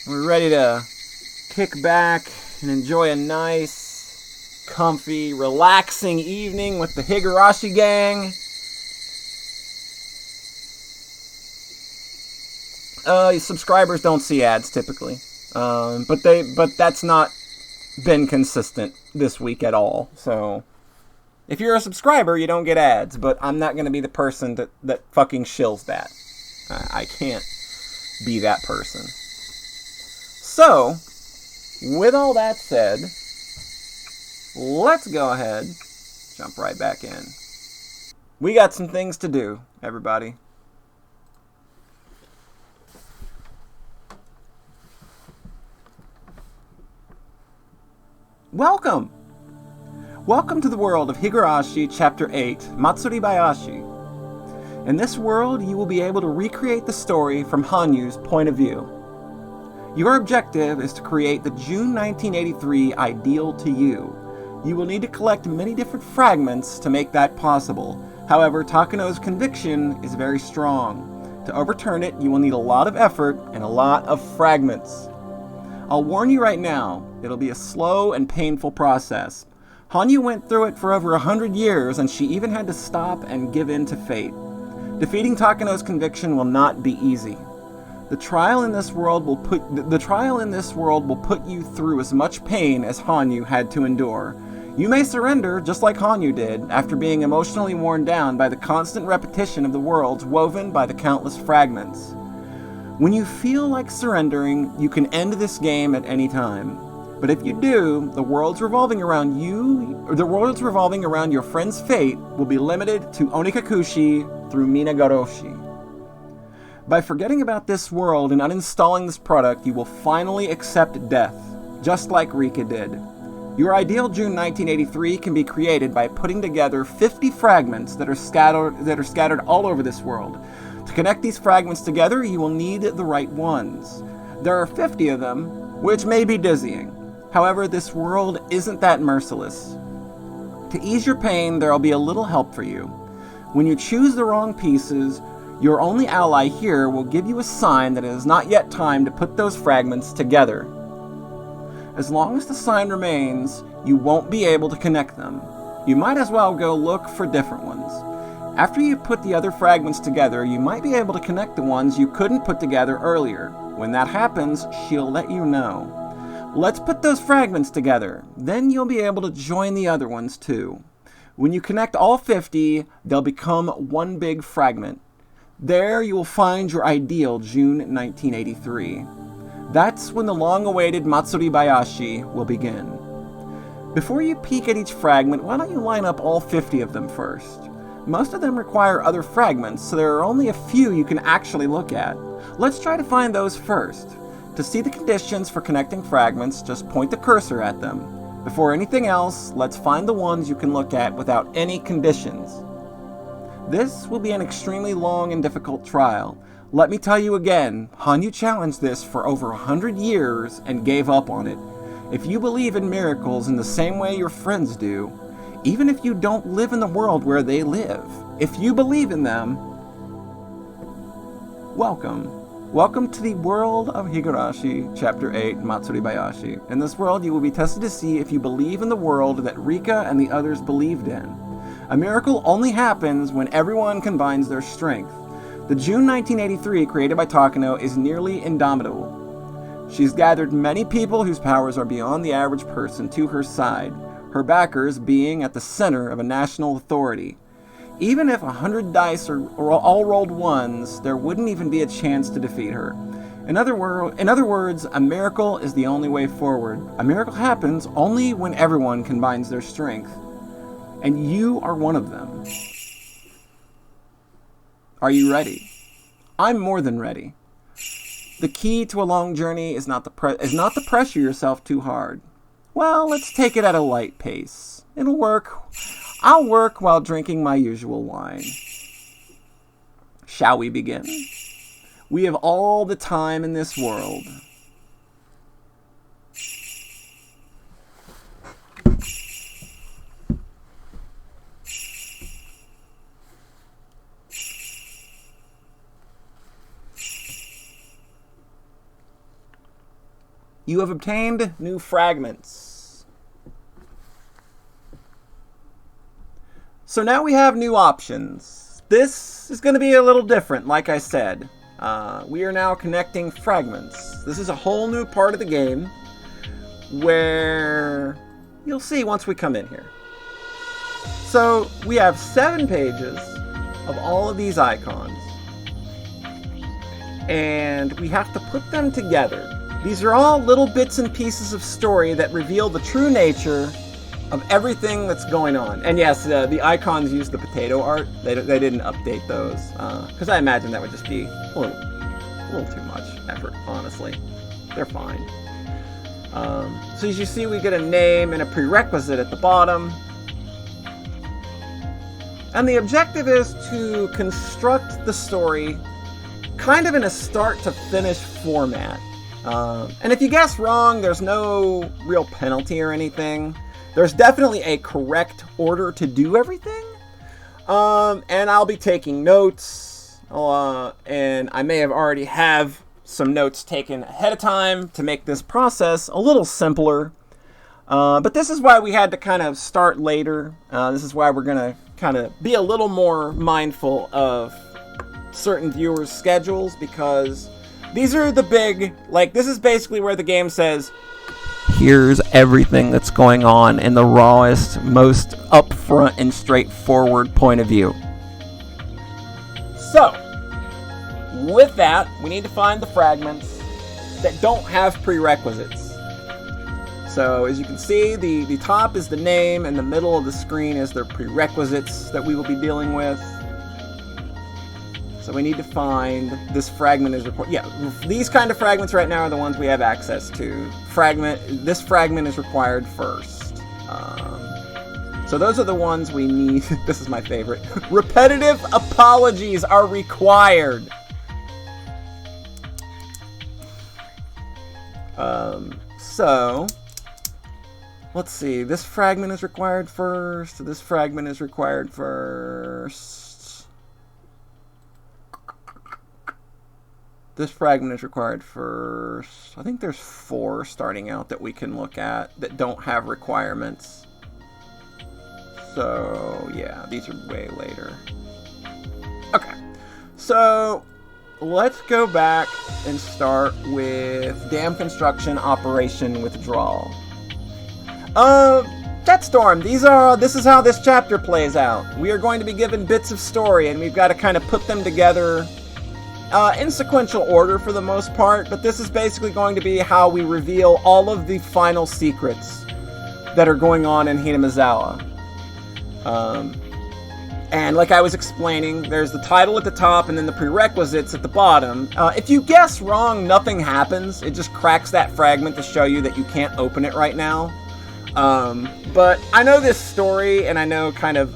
We're ready to kick back and enjoy a nice, comfy, relaxing evening with the Higurashi gang. Subscribers don't see ads typically, but that's not been consistent this week at all. So if you're a subscriber, you don't get ads, but I'm not going to be the person that fucking shills that. I can't be that person. So, with all that said, let's go ahead, jump right back in. We got some things to do, everybody. Welcome! Welcome to the world of Higurashi Chapter 8, Matsuribayashi. In this world, you will be able to recreate the story from Hanyu's point of view. Your objective is to create the June 1983 ideal to you. You will need to collect many different fragments to make that possible. However, Takano's conviction is very strong. To overturn it, you will need a lot of effort and a lot of fragments. I'll warn you right now, it'll be a slow and painful process. Hanyu went through it for over 100 years, and she even had to stop and give in to fate. Defeating Takano's conviction will not be easy. The trial in this world will put you through as much pain as Hanyu had to endure. You may surrender, just like Hanyu did, after being emotionally worn down by the constant repetition of the worlds woven by the countless fragments. When you feel like surrendering, you can end this game at any time. But if you do, the worlds revolving around your friend's fate will be limited to Onikakushi through Minagoroshi. By forgetting about this world and uninstalling this product, you will finally accept death, just like Rika did. Your ideal June 1983 can be created by putting together 50 fragments that are scattered all over this world. To connect these fragments together, you will need the right ones. There are 50 of them, which may be dizzying. However, this world isn't that merciless. To ease your pain, there will be a little help for you. When you choose the wrong pieces, your only ally here will give you a sign that it is not yet time to put those fragments together. As long as the sign remains, you won't be able to connect them. You might as well go look for different ones. After you put the other fragments together, you might be able to connect the ones you couldn't put together earlier. When that happens, she'll let you know. Let's put those fragments together. Then you'll be able to join the other ones too. When you connect all 50, they'll become one big fragment. There you will find your ideal June 1983. That's when the long-awaited Matsuribayashi will begin. Before you peek at each fragment, why don't you line up all 50 of them first? Most of them require other fragments, so there are only a few you can actually look at. Let's try to find those first. To see the conditions for connecting fragments, just point the cursor at them. Before anything else, let's find the ones you can look at without any conditions. This will be an extremely long and difficult trial. Let me tell you again, Hanyu challenged this for over 100 years and gave up on it. If you believe in miracles in the same way your friends do, even if you don't live in the world where they live, if you believe in them, welcome. Welcome to the world of Higurashi, Chapter 8, Matsuribayashi. In this world, you will be tested to see if you believe in the world that Rika and the others believed in. A miracle only happens when everyone combines their strength. The June 1983 created by Takano is nearly indomitable. She's gathered many people whose powers are beyond the average person to her side, her backers being at the center of a national authority. Even if 100 dice are all rolled ones, there wouldn't even be a chance to defeat her. In other words, a miracle is the only way forward. A miracle happens only when everyone combines their strength. And you are one of them. Are you ready? I'm more than ready. The key to a long journey is not to pressure yourself too hard. Well, let's take it at a light pace. It'll work. I'll work while drinking my usual wine. Shall we begin? We have all the time in this world. You have obtained new fragments. So now we have new options. This is going to be a little different, like I said. We are now connecting fragments. This is a whole new part of the game where you'll see once we come in here. So we have 7 pages of all of these icons. And we have to put them together. These are all little bits and pieces of story that reveal the true nature of everything that's going on. And yes, the icons use the potato art. They didn't update those. Because I imagine that would just be a little too much effort, honestly. They're fine. So as you see, we get a name and a prerequisite at the bottom. And the objective is to construct the story kind of in a start-to-finish format. And if you guess wrong, there's no real penalty or anything. There's definitely a correct order to do everything. And I'll be taking notes. And I may have already have some notes taken ahead of time to make this process a little simpler. But this is why we had to kind of start later. This is why we're going to kind of be a little more mindful of certain viewers' schedules, because these are the big, like, this is basically where the game says, here's everything that's going on in the rawest, most upfront and straightforward point of view. So, with that, we need to find the fragments that don't have prerequisites. So, as you can see, the top is the name, and the middle of the screen is their prerequisites that we will be dealing with. So we need to find this fragment is required. Yeah, these kind of fragments right now are the ones we have access to. This fragment is required first. So those are the ones we need. This is my favorite. Repetitive apologies are required. So let's see. This fragment is required first. This fragment is required first. This fragment is required first. I think there's 4 starting out that we can look at that don't have requirements. So, yeah, these are way later. Okay, so let's go back and start with Dam Construction Operation Withdrawal. Jetstorm, this is how this chapter plays out. We are going to be given bits of story, and we've got to kind of put them together in sequential order for the most part, but this is basically going to be how we reveal all of the final secrets that are going on in Hinamizawa. And like I was explaining, there's the title at the top and then the prerequisites at the bottom. If you guess wrong, nothing happens. It just cracks that fragment to show you that you can't open it right now. But I know this story, and I know kind of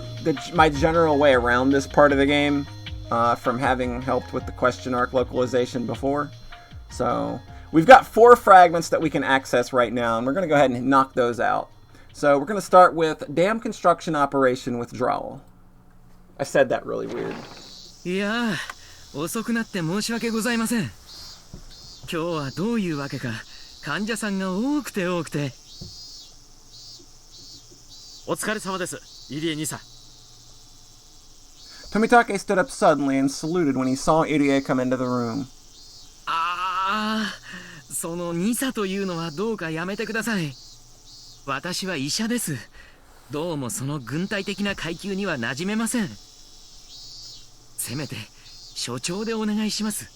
my general way around this part of the game. From having helped with the question arc localization before. So we've got 4 fragments that we can access right now, and we're going to go ahead and knock those out. So we're going to start with Dam Construction Operation Withdrawal. I said that really weird. いやー、遅くなって申し訳ございません。今日はどういうわけか患者さんが多くて。お疲れ様です、入江兄さん。Tomitake stood up suddenly and saluted when he saw Irie come into the room. そのニサというのはどうかやめてください。私は医者です。どうもその軍隊的な階級には馴染めません。せめて所長でお願いします。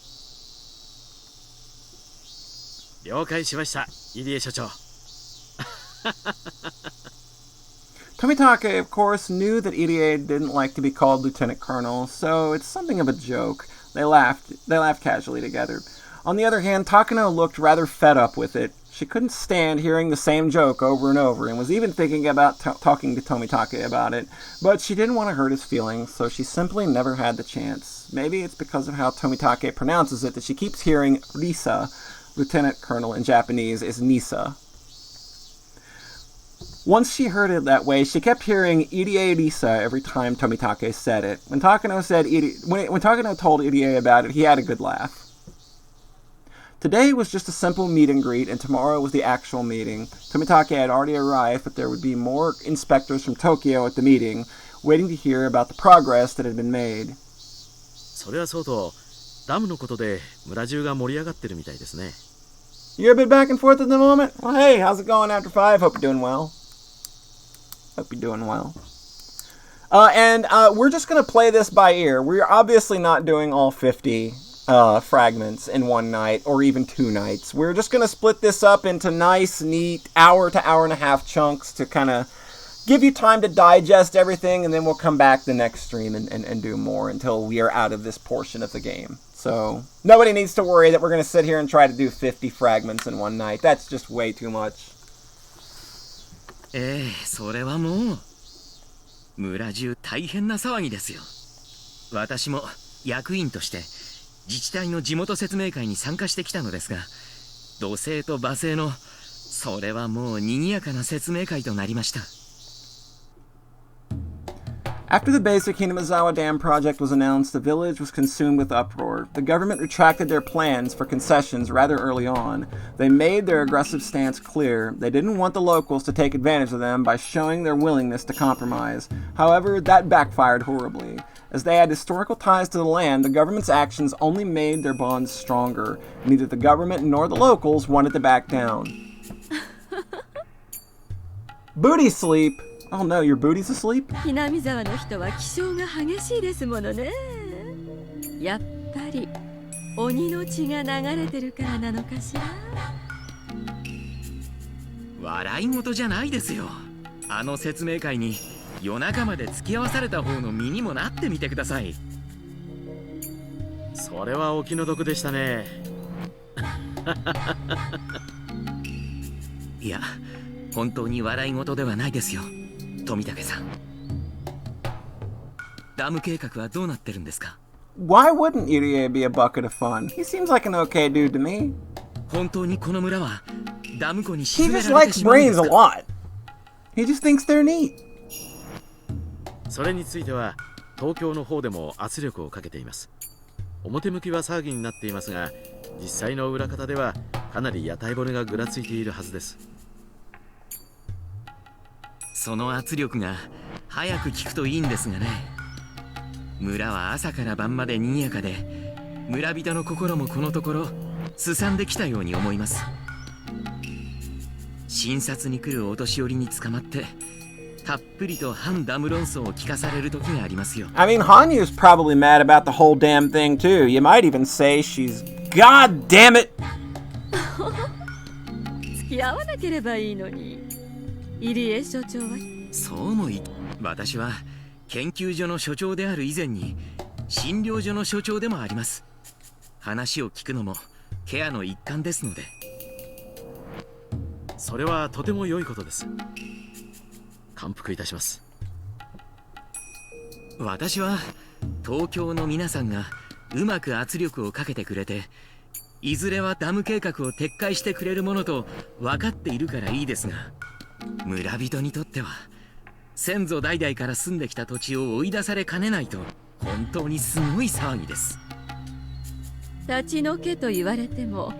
了解しました、入江所長。Tomitake, of course, knew that Irie didn't like to be called Lieutenant Colonel, so it's something of a joke. They laughed casually together. On the other hand, Takano looked rather fed up with it. She couldn't stand hearing the same joke over and over, and was even thinking about talking to Tomitake about it, but she didn't want to hurt his feelings, so she simply never had the chance. Maybe it's because of how Tomitake pronounces it that she keeps hearing Risa, Lieutenant Colonel in Japanese, is Nisa. Once she heard it that way, she kept hearing Irie Risa every time Tomitake said it. When Takano told Irie about it, he had a good laugh. Today was just a simple meet and greet, and tomorrow was the actual meeting. Tomitake had already arrived, but there would be more inspectors from Tokyo at the meeting, waiting to hear about the progress that had been made. それはそうと、ダムのことで村中が盛り上がってるみたいですね。You're a bit back and forth at the moment? Well, hey, how's it going after 5? Hope you're doing well. Hope you're doing well. And we're just going to play this by ear. We're obviously not doing all 50 fragments in one night or even 2 nights. We're just going to split this up into nice, neat, hour to hour and a half chunks to kind of give you time to digest everything, and then we'll come back the next stream and do more until we are out of this portion of the game. So nobody needs to worry that we're going to sit here and try to do 50 fragments in one night. That's just way too much. それはもう村中大変な騒ぎですよ。私も役員として自治体の地元説明会に参加してきたのですが、土星と馬星のそれはもう賑やかな説明会となりました。After the basic Hinamazawa Dam project was announced, the village was consumed with uproar. The government retracted their plans for concessions rather early on. They made their aggressive stance clear. They didn't want the locals to take advantage of them by showing their willingness to compromise. However, that backfired horribly. As they had historical ties to the land, the government's actions only made their bonds stronger. Neither the government nor the locals wanted to back down. Booty sleep! Oh no, your booty's asleep? ひなみ沢の人は気性が激しいですものね。やっぱり鬼の血が流れてるからなのかしら。笑い事じゃないですよ。あの説明会に夜中まで付き合わされた方の身にもなってみてください。それはお気の毒でしたね。いや、本当に笑い事ではないですよ。富武さん、ダム計画はどうなってるんですか？ Why wouldn't Irie be a bucket of fun? He seems like an okay dude to me. 本当にこの村はダム湖に He 沈め just られて likes しまうんで brains す a か？ lot. He just thinks they're neat. それについては東京の方でも圧力をかけています。表向きは騒ぎになっていますが、実際の裏方ではかなり屋台骨がぐらついているはずです。その圧力が早く効くといいんですがね。村は朝から晩まで賑やかで、村人の心もこのところすさんできたように思います。診察に来るお年寄りに捕まってたっぷりと反ダム論争を聞かされる時がありますよ。I mean, Hanyu's probably mad about the whole damn thing too. You might even say she's God damn it! 付き合わなければいいのに。入江所長はそうもい私は研究所の所長である以前に診療所の所長でもあります。話を聞くのもケアの一環ですので。それはとても良いことです。感服いたします。私は東京の皆さんがうまく圧力をかけてくれて、いずれはダム計画を撤回してくれるものと分かっているからいいですが、村人にとっては先祖代々から住んできた土地を追い出されかねないと本当にすごい騒ぎです。立ち退けと言われても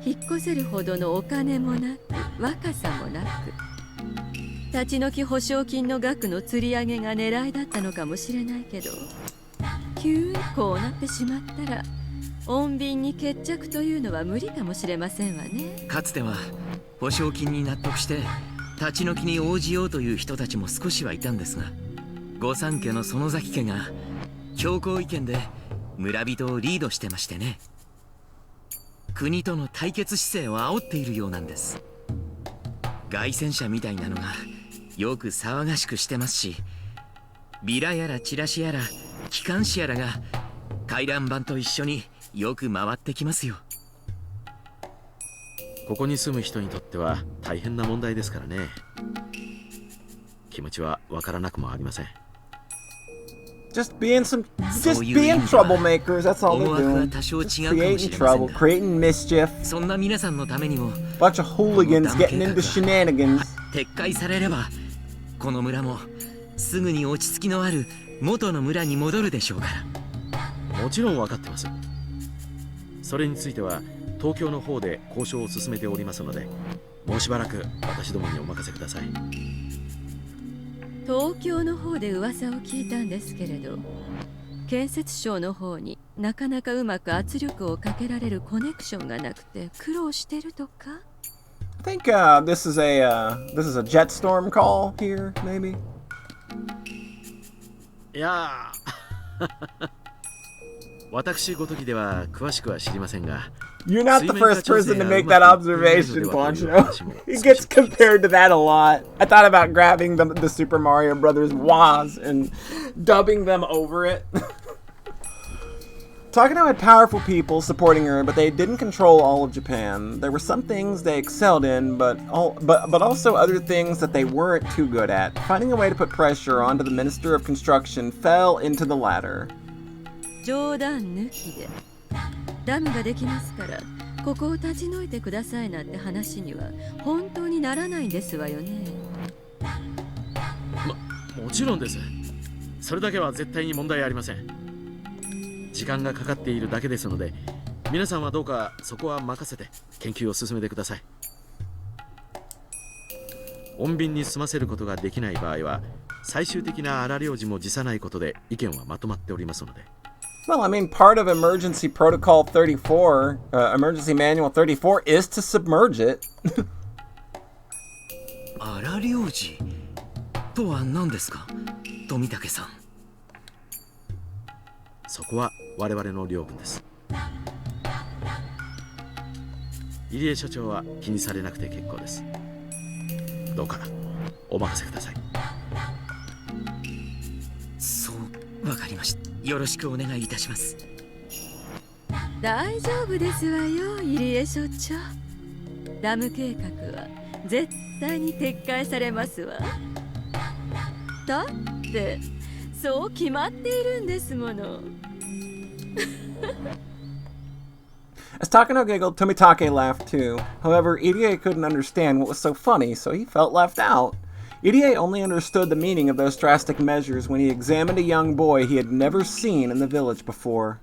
引っ越せるほどのお金もなく若さもなく、立ち退き保証金の額の釣り上げが狙いだったのかもしれないけど、急にこうなってしまったら穏便に決着というのは無理かもしれませんわね。かつては保証金に納得して立ち退きに応じようという人たちも少しはいたんですが、御三家の園崎家が強硬意見で村人をリードしてましてね。国との対決姿勢を煽っているようなんです。凱旋者みたいなのがよく騒がしくしてますし、ビラやらチラシやら機関紙やらが回覧板と一緒によく回ってきますよ。ここに住む人にとっては大変な問題ですからね。気持ちはわからなくもありません。Just being troublemakers, that's all they're doing. Creating trouble, creating mischief. そんな皆さんのためにも Bunch of hooligans getting into shenanigans. 撤回されればこの村もすぐに落ち着きのある元の村に戻るでしょうから。もちろん分かってます。それについては東京の方で交渉を進めておりますので、もうしばらく私どもにお任せください。東京の方で噂を聞いたんですけれど、建設省の方になかなかうまく圧力をかけられるコネクションがなくて苦労してるとか。I think this is a Jetstorm call here, maybe. いや私ごときでは詳しくは知りませんが、 You're not the first person to make that observation, Poncho. He gets compared to that a lot. I thought about grabbing the Super Mario Brothers Woz and dubbing them over it. Takano had powerful people supporting her, but they didn't control all of Japan. There were some things they excelled in, but also other things that they weren't too good at. Finding a way to put pressure onto the Minister of Construction fell into the latter. 冗談抜きでダムができますからここを立ち退いてくださいなんて話には本当にならないんですわよね。もちろんです。それだけは絶対に問題ありません。時間がかかっているだけですので、皆さんはどうかそこは任せて研究を進めてください。穏便に済ませることができない場合は、最終的な荒領事も辞さないことで意見はまとまっておりますので。Well, I mean, part of Emergency Protocol 34, Emergency Manual 34, is to submerge it. 荒領事とは何ですか、富武さん。そこは我々の領分です。入江所長は気にされなくて結構です。どうかお任せください。そう、わかりました。よろしくお願いいたします。大丈夫ですわよ、入江所長。ダム計画は絶対に撤回されますわ。だってそう決まっているんですもの。As Takano giggled, Tomitake laughed too. However, Irie couldn't understand what was so funny, so he felt left out. Irie only understood the meaning of those drastic measures when he examined a young boy he had never seen in the village before.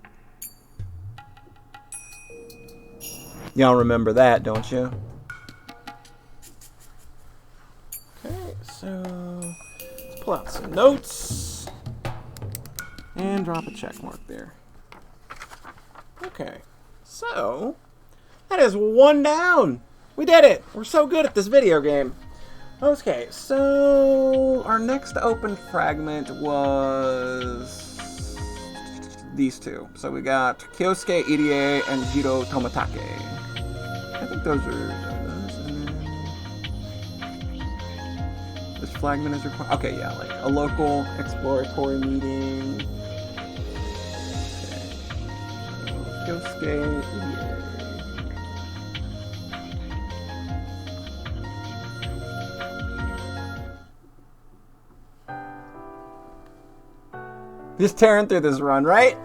Y'all remember that, don't you? Okay, so let's pull out some notes and drop a check mark there. Okay, so that is one down. We did it. We're so good at this video game. Okay, so our next open fragment was these two. So we got Kyosuke Irie and Jiro Tomitake. I think those are those. This fragment is required. Okay, yeah, like a local exploratory meeting. Okay. Kyosuke Irie. Just tearing through this run, right?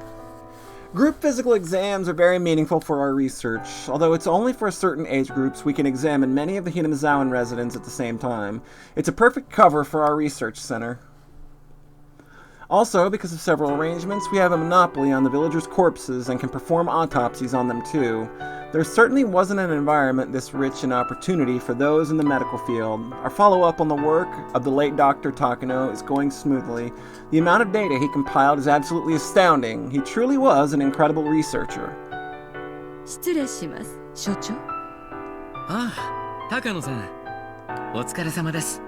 Group physical exams are very meaningful for our research. Although it's only for certain age groups, we can examine many of the Hinamizawa residents at the same time. It's a perfect cover for our research center. Also, because of several arrangements, we have a monopoly on the villagers' corpses and can perform autopsies on them too. There certainly wasn't an environment this rich in opportunity for those in the medical field. Our follow-up on the work of the late Dr. Takano is going smoothly. The amount of data he compiled is absolutely astounding. He truly was an incredible researcher. 失礼します、所長。ああ、高野さん。お疲れ様です。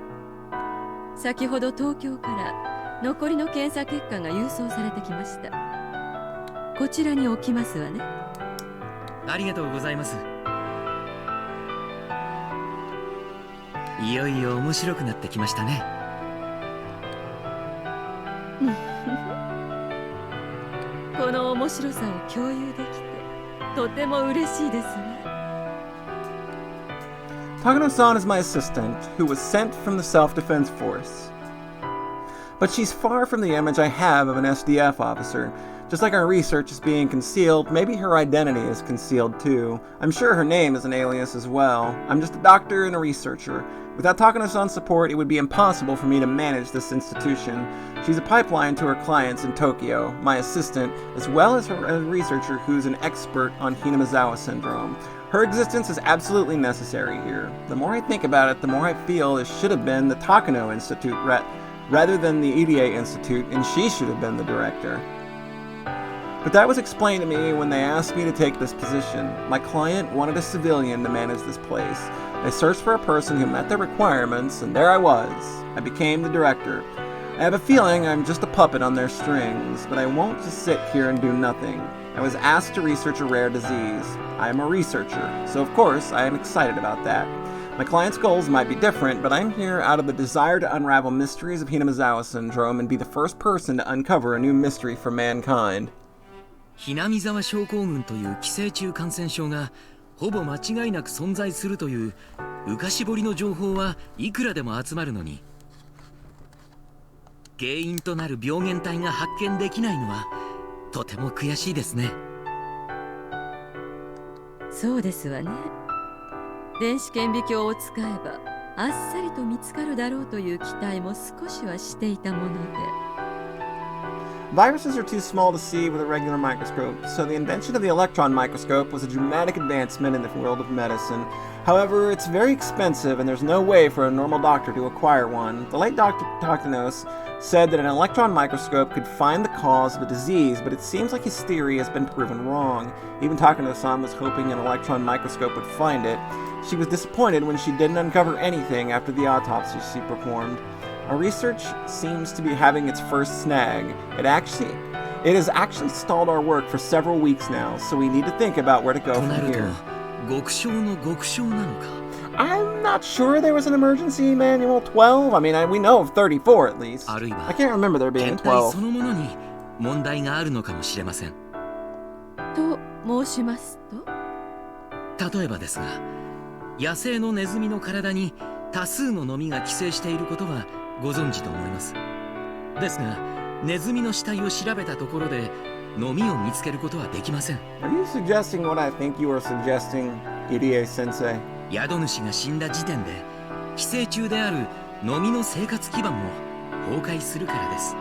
先ほど東京から残りの検査結果が郵送されてきました。こちらに置きますわね。ありがとうございます。いよいよ面白くなってきましたね。この面白さを共有できてとても嬉しいですわ。Takano-san is my assistant, who was sent from the Self-Defense Force. But she's far from the image I have of an SDF officer. Just like our research is being concealed, maybe her identity is concealed too. I'm sure her name is an alias as well. I'm just a doctor and a researcher. Without Takano-san's support, it would be impossible for me to manage this institution. She's a pipeline to her clients in Tokyo, my assistant, as well as a researcher who's an expert on Hinamizawa syndrome. Her existence is absolutely necessary here. The more I think about it, the more I feel it should have been the Takano Institute rather than the EDA Institute, and she should have been the director. But that was explained to me when they asked me to take this position. My client wanted a civilian to manage this place. They searched for a person who met their requirements, and there I was. I became the director. I have a feeling I'm just a puppet on their strings, but I won't just sit here and do nothing. I was asked to research a rare disease. I am a researcher, so of course I am excited about that. My client's goals might be different, but I'm here out of the desire to unravel mysteries of Hinamizawa syndrome and be the first person to uncover a new mystery for mankind. ひなみざわ症候群という寄生虫感染症がほぼ間違いなく存在するという浮かし彫りの情報はいくらでも集まるのに、原因となる病原体が発見できないのはとても悔しいですね。そうですわね。電子顕微鏡を使えばあっさりと見つかるだろうという期待も少しはしていたもので。Viruses are too small to see with a regular microscope, so the invention of the Electron Microscope was a dramatic advancement in the world of medicine. However, it's very expensive and there's no way for a normal doctor to acquire one. The late Dr. Takano said that an electron microscope could find the cause of a disease, but it seems like his theory has been proven wrong. Even Takano-san was hoping an electron microscope would find it. She was disappointed when she didn't uncover anything after the autopsy she performed. Our research seems to be having its first snag. It has actually stalled our work for several weeks now, so we need to think about where to go from here. 極小の極小なのか。I'm not sure there was an emergency manual 12. I mean, we know of 34 at least. あるいは I can't remember there being 検体 12. そのものに問題があるのかもしれません。と申しますと、例えばですが、野生のネズミの体に多数のノミが寄生していることはご存知と思います。ですが、ネズミの死体を調べたところでノミを見つけることはできません。Are you suggesting what I think you are suggesting, Irie Sensei? 宿主が死んだ時点で寄生虫であるノミの生活基盤も崩壊するからです。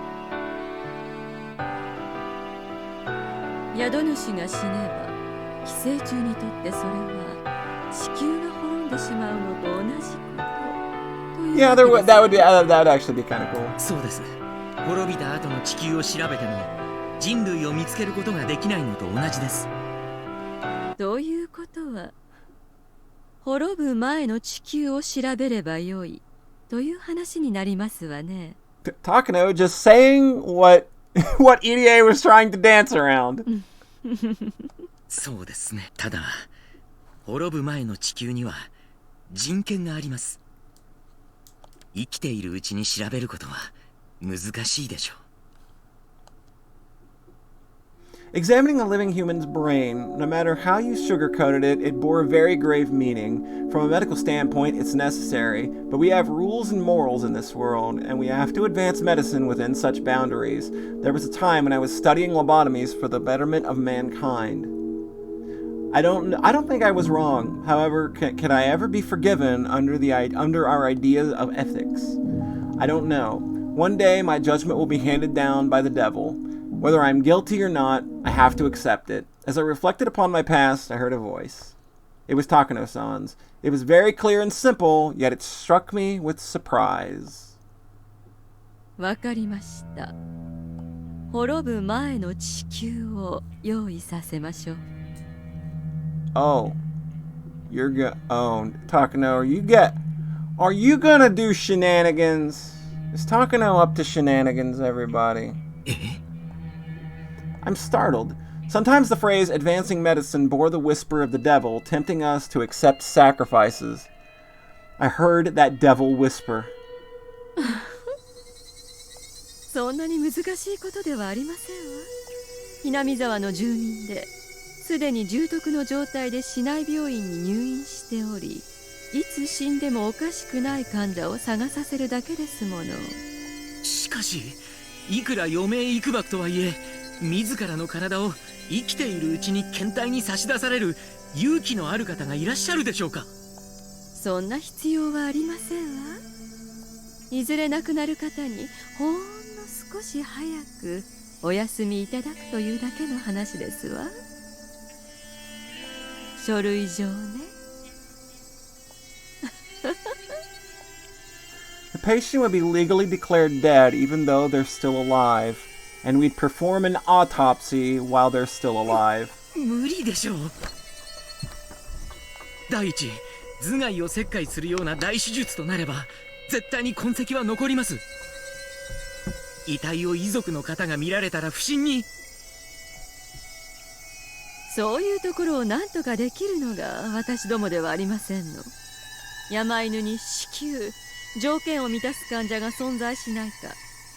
宿主が死ねば寄生虫にとってそれは地球が滅んでしまうのと同じことという Yeah, わけです。 that would actually be kind of cool. そうです。滅びた後の地球を調べても人類を見つけることができないのと同じです。ということは滅ぶ前の地球を調べればよいという話になりますわね。Takano just saying what Irie was trying to dance around. そうですね。ただ滅ぶ前の地球には人権があります。生きているうちに調べることは難しいでしょう。Examining a living human's brain, no matter how you sugarcoated it, it bore a very grave meaning. From a medical standpoint, it's necessary, but we have rules and morals in this world, and we have to advance medicine within such boundaries. There was a time when I was studying lobotomies for the betterment of mankind. I don't think I was wrong. However, can I ever be forgiven under our ideas of ethics? I don't know. One day my judgment will be handed down by the devil. Whether I'm guilty or not, I have to accept it. As I reflected upon my past, I heard a voice. It was Takano-san's. It was very clear and simple, yet it struck me with surprise. わかりました。滅ぶ前の地球を用意させましょう。Oh, Takano, are you gonna do shenanigans? Is Takano up to shenanigans, everybody? I'm startled. Sometimes the phrase advancing medicine bore the whisper of the devil, tempting us to accept sacrifices. I heard that devil whisper. そんなに難しいことではありませんわ。ひなみ沢の住民ですでに重篤の状態で市内病院に入院しており、いつ死んでもおかしくない患者を探させるだけですもの。しかしいくら余命いくばくとはいえ自らの体を生きているうちに検体に差し出される勇気のある方がいらっしゃるでしょうか。そんな必要はありませんわ。いずれ亡くなる方にほんの少し早くお休みいただくというだけの話ですわ。書類上ね。The patient would be legally declared dead even though they're still alive, and we'd perform an autopsy while they're still alive. 無理でしょう。第一、頭蓋を切開するような大手術となれば絶対に痕跡は残ります。遺体を遺族の方が見られたら不審に。そういうところを何とかできるのが私どもではありませんの。山犬に至急条件を満たす患者が存在しないか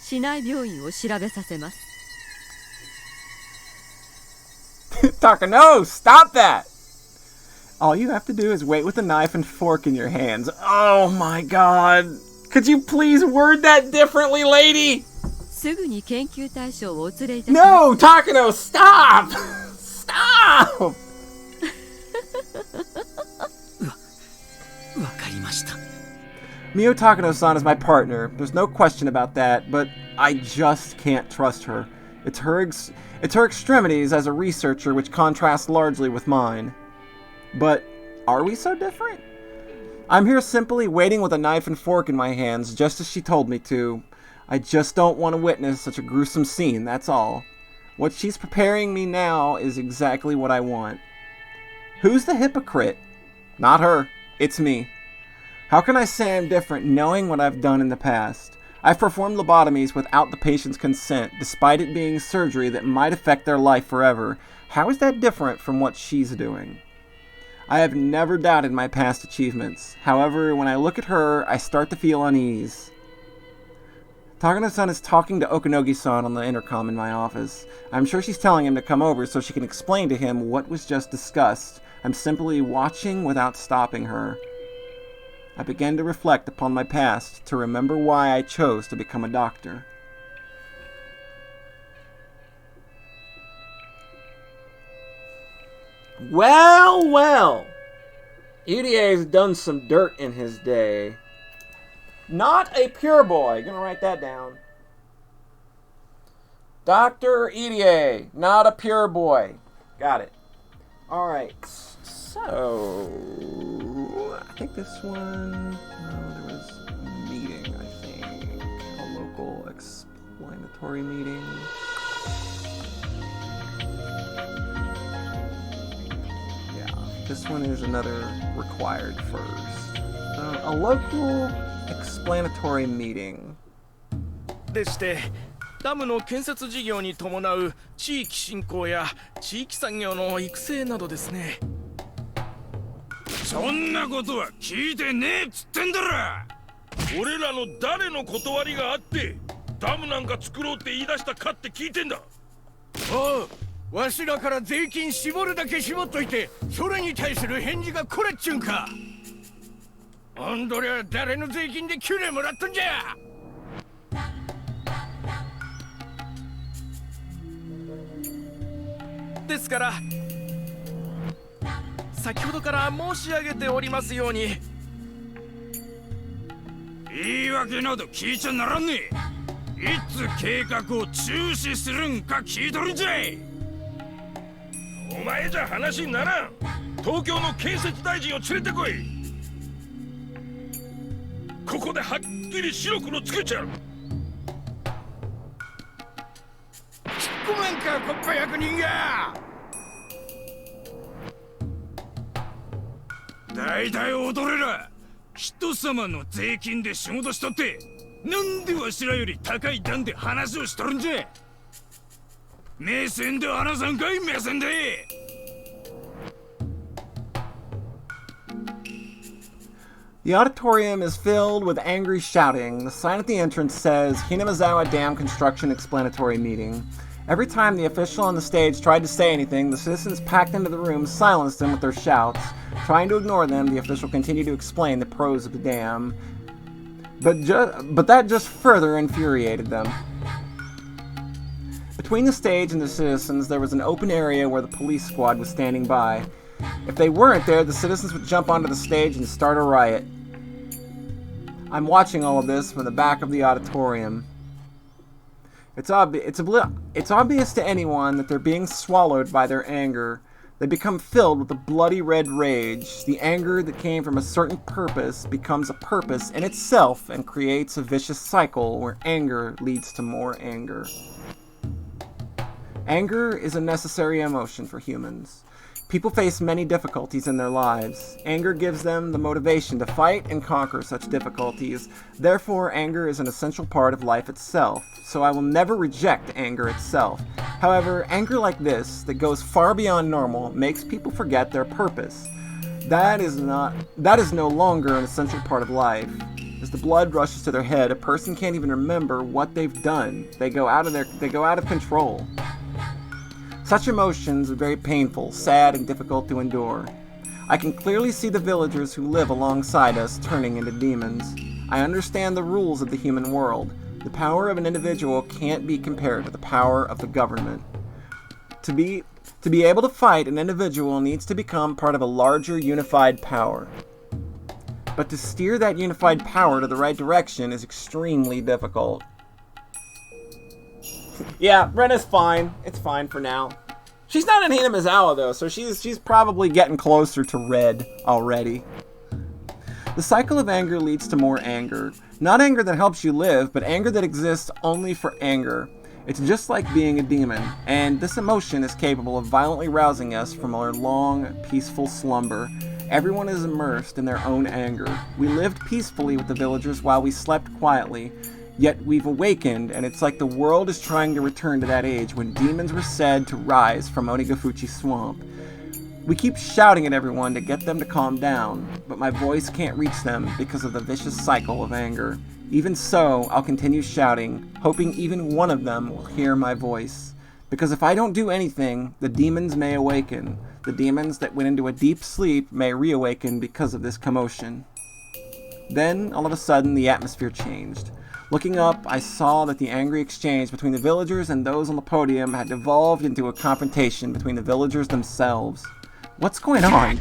市内病院を調べさせます。Takano, stop that! All you have to do is wait with a knife and fork in your hands. Oh my god! Could you please word that differently, lady? すぐに研究対象をお連れいたします。 No, Takano, stop! Stop! わかりました。Mio Takano-san is my partner. There's no question about that, but I just can't trust her. It's her extremities as a researcher which contrast largely with mine. But are we so different? I'm here simply waiting with a knife and fork in my hands, just as she told me to. I just don't want to witness such a gruesome scene, that's all. What she's preparing me now is exactly what I want. Who's the hypocrite? Not her. It's me. How can I say I'm different knowing what I've done in the past? I've performed lobotomies without the patient's consent, despite it being surgery that might affect their life forever. How is that different from what she's doing? I have never doubted my past achievements. However, when I look at her, I start to feel unease. Takano-san is talking to Okanogi-san on the intercom in my office. I'm sure she's telling him to come over so she can explain to him what was just discussed. I'm simply watching without stopping her. I began to reflect upon my past, to remember why I chose to become a doctor. Well, well. Idie's done some dirt in his day. Not a pure boy. Gonna write that down. Dr. Idie, not a pure boy. Got it. Alright, so I think this one, there was a meeting, I think. A local explanatory meeting. Yeah, this one is another required first. A local explanatory meeting. でしてダムの建設事業に伴う地域振興や地域産業の育成などですね。そんなことは聞いてねえっつってんだろ。俺らの誰の断りがあってダムなんか作ろうって言い出したかって聞いてんだ。ああ、わしらから税金絞るだけ絞っといてそれに対する返事がこれっちゅうんか。あんどりゃ誰の税金で給料もらっとんじゃ。ですから先ほどから申し上げておりますように、言い訳など聞いちゃならんねえ。いつ計画を中止するんか聞いとるんじゃい。お前じゃ話にならん。東京の建設大臣を連れてこい。ここではっきり白黒つけちゃう。ごめんか国家役人が。だいたい踊れら人様の税金で仕事しとってなんでわしらより高い段で話をしとるんじゃ。目線で話さんかい目線で。The auditorium is filled with angry shouting. The sign at the entrance says Hinamazawa Dam Construction Explanatory Meeting. Every time the official on the stage tried to say anything, the citizens packed into the room silenced him with their shouts. Trying to ignore them, the official continued to explain the pros of the dam. But that just further infuriated them. Between the stage and the citizens, there was an open area where the police squad was standing by. If they weren't there, the citizens would jump onto the stage and start a riot. I'm watching all of this from the back of the auditorium. It's obvious to anyone that they're being swallowed by their anger. They become filled with a bloody red rage. The anger that came from a certain purpose becomes a purpose in itself and creates a vicious cycle where anger leads to more anger. Anger is a necessary emotion for humans. People face many difficulties in their lives. Anger gives them the motivation to fight and conquer such difficulties. Therefore, anger is an essential part of life itself, so I will never reject anger itself. However, anger like this, that goes far beyond normal, makes people forget their purpose. That is no longer an essential part of life. As the blood rushes to their head, a person can't even remember what they've done. They go out of control. Such emotions are very painful, sad, and difficult to endure. I can clearly see the villagers who live alongside us turning into demons. I understand the rules of the human world. The power of an individual can't be compared to the power of the government. To be able to fight, an individual needs to become part of a larger unified power. But to steer that unified power to the right direction is extremely difficult. Yeah, Rena's fine. It's fine for now. She's not in Hina Mizawa, though, so she's probably getting closer to red already. The cycle of anger leads to more anger. Not anger that helps you live, but anger that exists only for anger. It's just like being a demon, and this emotion is capable of violently rousing us from our long, peaceful slumber. Everyone is immersed in their own anger. We lived peacefully with the villagers while we slept quietly. Yet we've awakened, and it's like the world is trying to return to that age when demons were said to rise from Onigafuchi Swamp. We keep shouting at everyone to get them to calm down, but my voice can't reach them because of the vicious cycle of anger. Even so, I'll continue shouting, hoping even one of them will hear my voice. Because if I don't do anything, the demons may awaken. The demons that went into a deep sleep may reawaken because of this commotion. Then, all of a sudden, the atmosphere changed. Looking up, I saw that the angry exchange between the villagers and those on the podium had devolved into a confrontation between the villagers themselves. What's going on?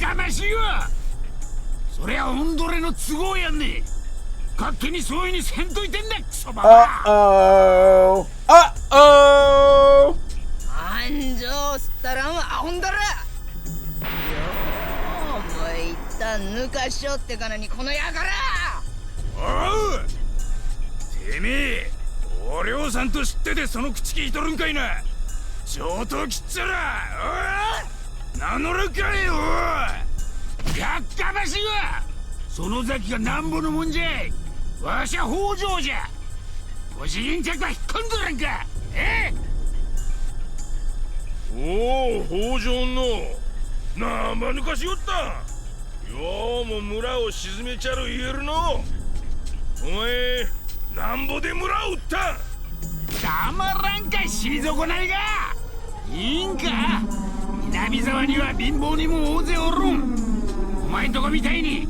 Uh-oh! Uh-oh!おうてめえ、お涼さんと知っててその口聞いとるんかいな。上等切っちゃら、おい名乗るかいよ。やっかましいわ。その崎がなんぼのもんじゃい。わしゃ北条じゃ。ご主人客は引っ込んどらんか。おお、北条のなまぬかしよった。ようも村を沈めちゃる言えるの。お前なんぼで村を撃った。たまらんか退こないが。いいんか。南沢には貧乏にも大勢おるん。お前んとこみたいに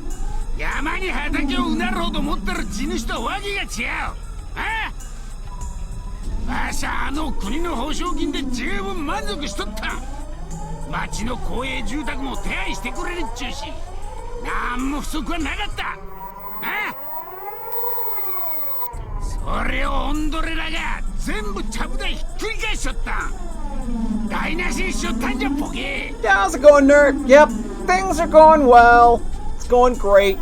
山に畑をうなろうと思ったら地主とはわけが違う。わしゃ国の保証金で十分満足しとった。町の公営住宅も手配してくれるっちゅうし、なんも不足はなかった。それをオンドレラが全部ちゃぶ台ひっくり返しちゃった。台無しにしちゃったんじゃボケ。How's it going, nerd? Yep, things are going well. It's going great.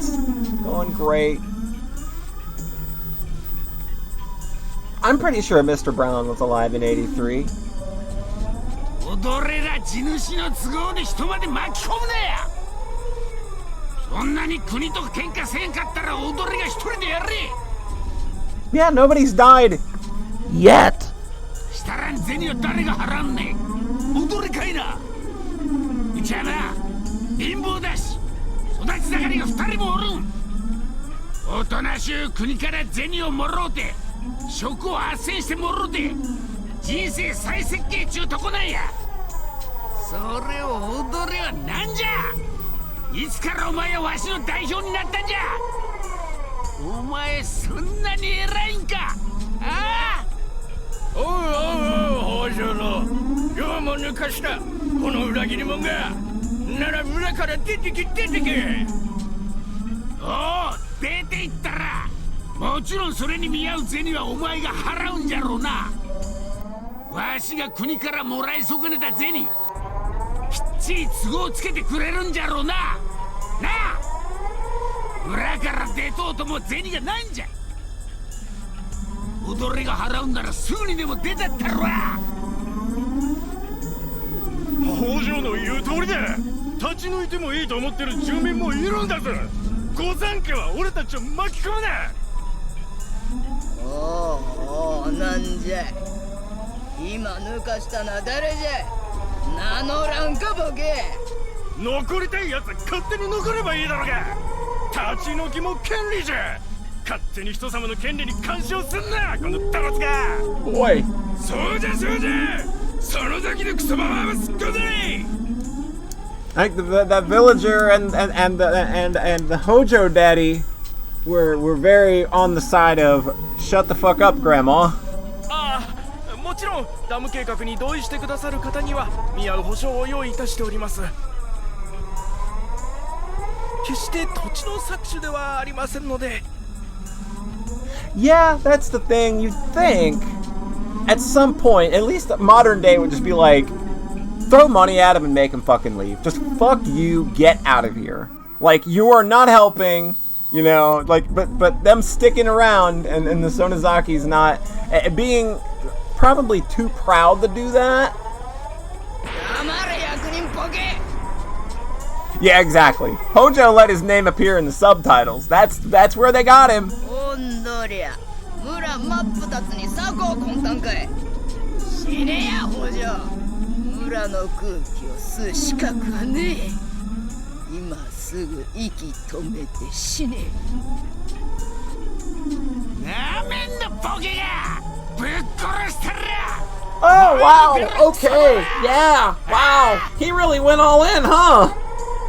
Going great. I'm pretty sure Mr. Brown was alive in 83. オドレラ地主の都合で人まで巻き込むなや。そんなに国と喧嘩せんかったらオドレが一人でやれ。Yeah, nobody's died yet. したらん銭を誰が払うんねん。オドレかいな。うちはな貧乏だし育ち盛りが二人もおるん。おとなしゅう国から銭をもろうて職を斡旋してもろうて人生再設計中とこなんや。それを踊れはなんじゃ。いつからお前はわしの代表になったんじゃ。お前そんなに偉いんか。おいおいおい、北条の両も抜かしたこの裏切り者がなら村から出てけ。おう、出て行ったらもちろんそれに見合う銭はお前が払うんじゃろうな。わしが国からもらい損ねた銭きっちり都合つけてくれるんじゃろうな。なあ、裏から出とうとも銭がないんじゃ。踊りが払うんならすぐにでも出たったろわ。北条の言う通りだ。立ち退いてもいいと思ってる住民もいるんだぞ。御三家は俺たちを巻き込むな。おう、なんじゃい。今抜かしたのは誰じゃい。名乗らんかボケ。残りたいやつは勝手に残ればいいだろうが。立ち退きも権利じゃ。勝手に人様の権利に干渉すんな、このダロツが。おい。そうじゃ。その時のクソババアはすっごぜ。I think that villager and the Hojo daddy were very on the side of shut the fuck up, Grandma. ああ、もちろんダム計画に同意してくださる方には見合う保証を用意いたしております。決して土地の搾取ではありませんので。Yeah, that's the thing. You'd think at some point, at least modern day would just be like, throw money at him and make him fucking leave. Just fuck you, get out of here. Like, you are not helping, you know, like, but them sticking around and the Sonozaki's not, being probably too proud to do that. Yeah, exactly. Hojo let his name appear in the subtitles. That's where they got him. 村真っ二つに策を混沌かい。死ねや北条。村の空気を吸う資格はねえ。今すぐ息止めて死ね。なめんなボケがぶっ殺したら。 Oh, wow. Okay. Yeah. Wow. He really went all in, huh?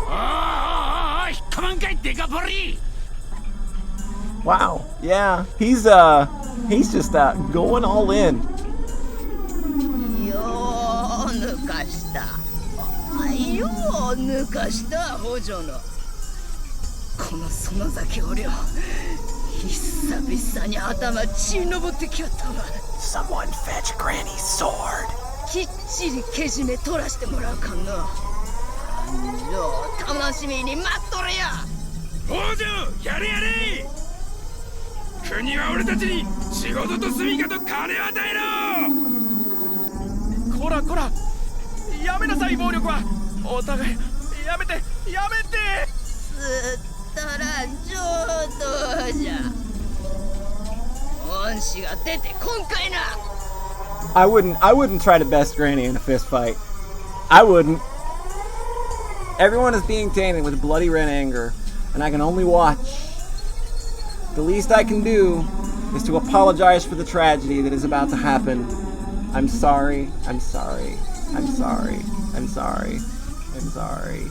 おい、come on, guy, dig up hurry. Wow. Yeah. He's just going all in. よう抜かした。よう抜かした北条の。この園崎お涼。久々に頭血のぼってきよったわ。 Someone fetch Granny's sword. きっちりけじめ取らしてもらうかんな。楽しみに待っとれや。北条、やれやれ。国は俺たちに仕事と住みかと金を与えろ。こらこら、やめなさい暴力は。お互いやめてやめて。すったら上等じゃ。恩師が出てこんかいな。 I wouldn't try to best Granny in a fist fight. I wouldn't. Everyone is being tainted with bloody red anger, and I can only watch. The least I can do is to apologize for the tragedy that is about to happen. I'm sorry. I'm sorry. I'm sorry. I'm sorry. I'm sorry.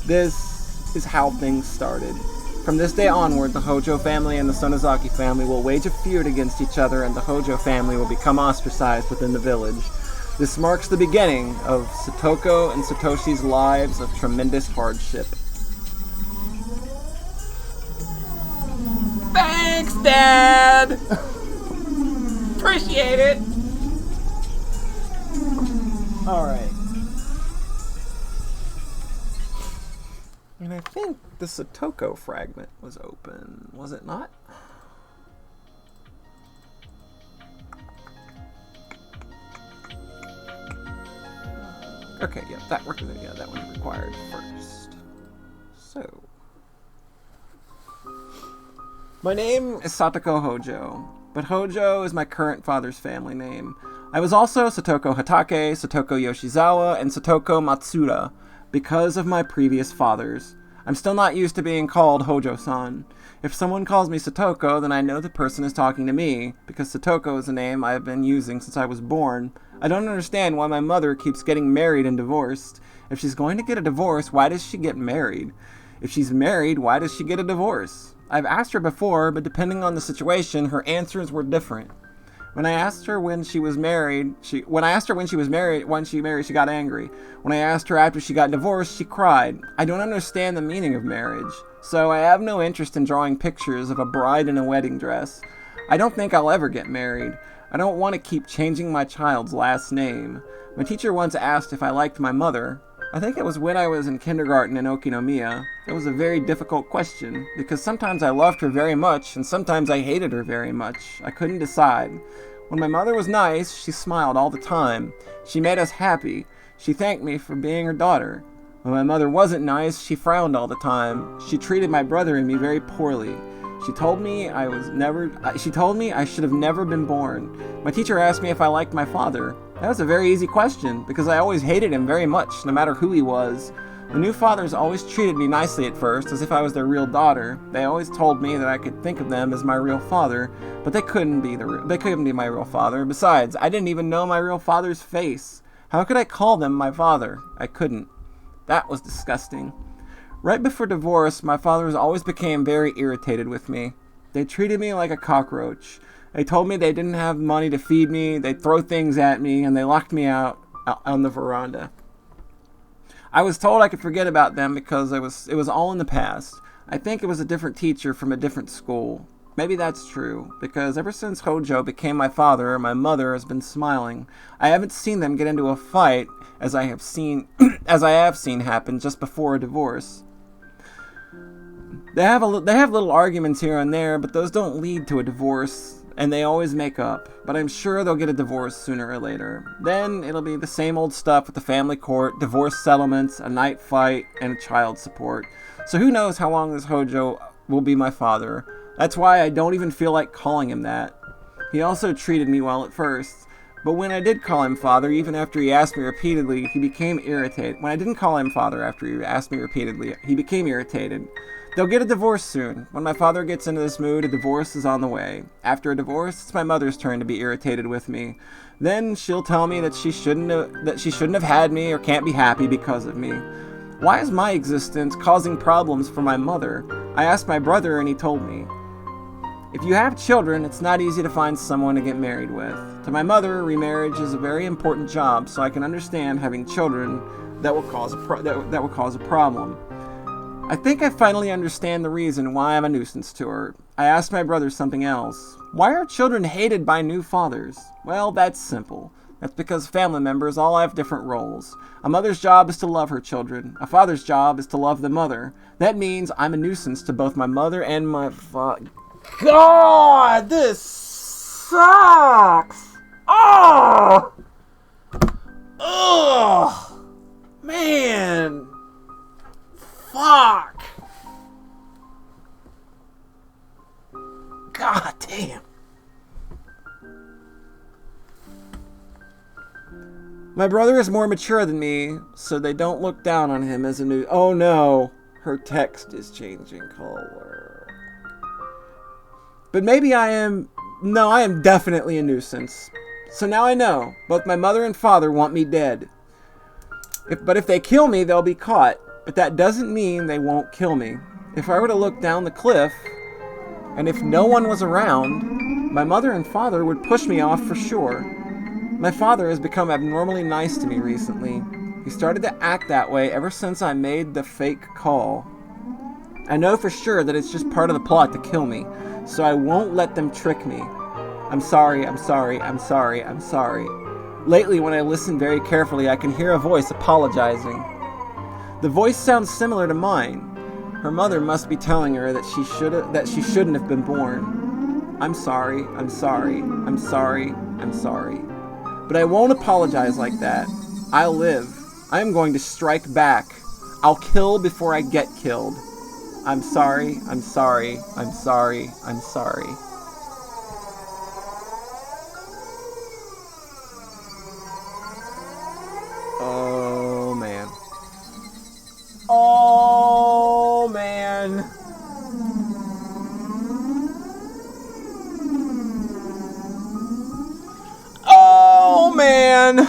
This is how things started. From this day onward, the Hojo family and the Sonozaki family will wage a feud against each other, and the Hojo family will become ostracized within the village. This marks the beginning of Satoko and Satoshi's lives of tremendous hardship. Thanks, Dad! Appreciate it! Alright. And I think the Satoko fragment was open, was it not? Okay, yeah, that one required first. So, my name is Satoko Hojo, but Hojo is my current father's family name. I was also Satoko Hatake, Satoko Yoshizawa, and Satoko Matsuda because of my previous fathers. I'm still not used to being called Hojo-san. If someone calls me Satoko, then I know the person is talking to me, because Satoko is a name I have been using since I was born. I don't understand why my mother keeps getting married and divorced. If she's going to get a divorce, why does she get married? If she's married, why does she get a divorce? I've asked her before, but depending on the situation, her answers were different. When I asked her when she was married, she got angry. When I asked her after she got divorced, she cried. I don't understand the meaning of marriage, so I have no interest in drawing pictures of a bride in a wedding dress. I don't think I'll ever get married. I don't want to keep changing my child's last name. My teacher once asked if I liked my mother. I think it was when I was in kindergarten in Okinomiya. It was a very difficult question, because sometimes I loved her very much, and sometimes I hated her very much. I couldn't decide. When my mother was nice, she smiled all the time. She made us happy. She thanked me for being her daughter. When my mother wasn't nice, she frowned all the time. She treated my brother and me very poorly. She told me I should have never been born. My teacher asked me if I liked my father. That was a very easy question, because I always hated him very much, no matter who he was. The new fathers always treated me nicely at first, as if I was their real daughter. They always told me that I could think of them as my real father, but they couldn't be my real father. Besides, I didn't even know my real father's face. How could I call them my father? I couldn't. That was disgusting. Right before divorce, my fathers always became very irritated with me. They treated me like a cockroach. They told me they didn't have money to feed me, they'd throw things at me, and they locked me out on the veranda. I was told I could forget about them because it was all in the past. I think it was a different teacher from a different school. Maybe that's true, because ever since Hojo became my father, my mother has been smiling. I haven't seen them get into a fight, as I have seen happen just before a divorce. They have little arguments here and there, but those don't lead to a divorce, and they always make up. But I'm sure they'll get a divorce sooner or later. Then it'll be the same old stuff with the family court, divorce settlements, a night fight, and child support. So who knows how long this Hojo will be my father. That's why I don't even feel like calling him that. He also treated me well at first, but when I did call him father, even after he asked me repeatedly, he became irritated. When I didn't call him father after he asked me repeatedly, he became irritated. They'll get a divorce soon. When my father gets into this mood, a divorce is on the way. After a divorce, it's my mother's turn to be irritated with me. Then she'll tell me that she shouldn't have had me or can't be happy because of me. Why is my existence causing problems for my mother? I asked my brother and he told me. If you have children, it's not easy to find someone to get married with. To my mother, remarriage is a very important job, so I can understand having children that will cause a problem. I think I finally understand the reason why I'm a nuisance to her. I asked my brother something else. Why are children hated by new fathers? Well, that's simple. That's because family members all have different roles. A mother's job is to love her children. A father's job is to love the mother. That means I'm a nuisance to both my mother and my father. God, this sucks! Oh! Ugh! Man! Fuck! God damn. My brother is more mature than me, so they don't look down on him as a new... Oh no! Her text is changing color. But maybe I am... No, I am definitely a nuisance. So now I know. Both my mother and father want me dead. But if they kill me, they'll be caught. But that doesn't mean they won't kill me. If I were to look down the cliff, and if no one was around, my mother and father would push me off for sure. My father has become abnormally nice to me recently. He started to act that way ever since I made the fake call. I know for sure that it's just part of the plot to kill me, so I won't let them trick me. I'm sorry, I'm sorry, I'm sorry, I'm sorry. Lately, when I listen very carefully, I can hear a voice apologizing. The voice sounds similar to mine. Her mother must be telling her that she shouldn't have been born. I'm sorry, I'm sorry, I'm sorry, I'm sorry. But I won't apologize like that. I'll live. I am going to strike back. I'll kill before I get killed. I'm sorry, I'm sorry, I'm sorry, I'm sorry. Oh, man. Oh, man. Oh, man.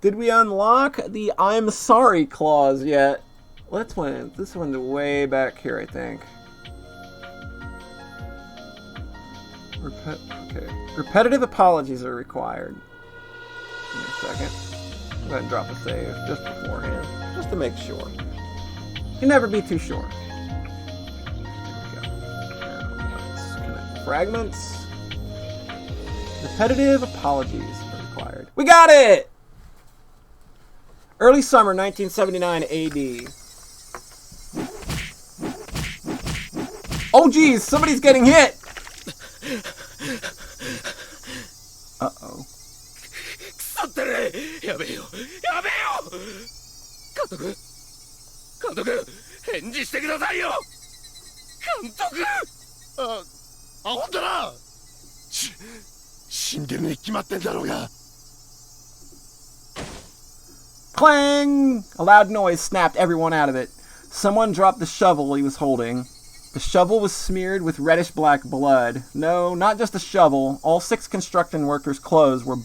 Did we unlock the I'm sorry clause yet? This one's way back here, I think. Repetitive apologies are required. Give me a second. Go ahead and drop a save just beforehand, just to make sure. You can never be too sure. Here we go. Now let's connect fragments. Repetitive apologies are required. We got it! Early summer 1979 AD. Oh geez, somebody's getting hit! Uh-oh. 腐ってるやべえよやべえよ監督返事してくださいよ監督アホだな死んでるに決まってんだろうが Clang! A loud noise snapped everyone out of it. Someone dropped the shovel he was holding. The shovel was smeared with reddish-black blood. No, not just the shovel. All 6 construction workers' clothes were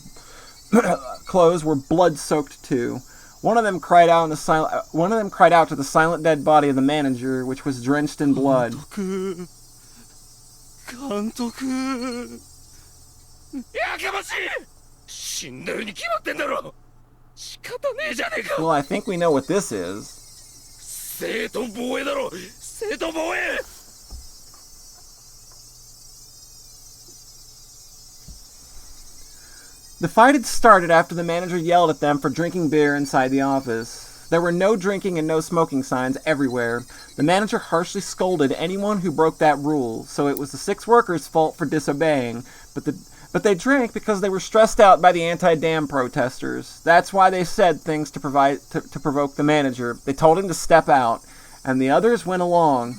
blood-soaked too. One of them cried out to the silent dead body of the manager, which was drenched in blood. 監督やかましい死んでるに決まってんだろ仕方ねえじゃねえか Well, I think we know what this is. 正当防衛だろ正当防衛 The fight had started after the manager yelled at them for drinking beer inside the office. There were no drinking and no smoking signs everywhere. The manager harshly scolded anyone who broke that rule, so it was the 6 workers' fault for disobeying. But they drank because they were stressed out by the anti-dam protesters. That's why they said things to provoke the manager. They told him to step out, and the others went along.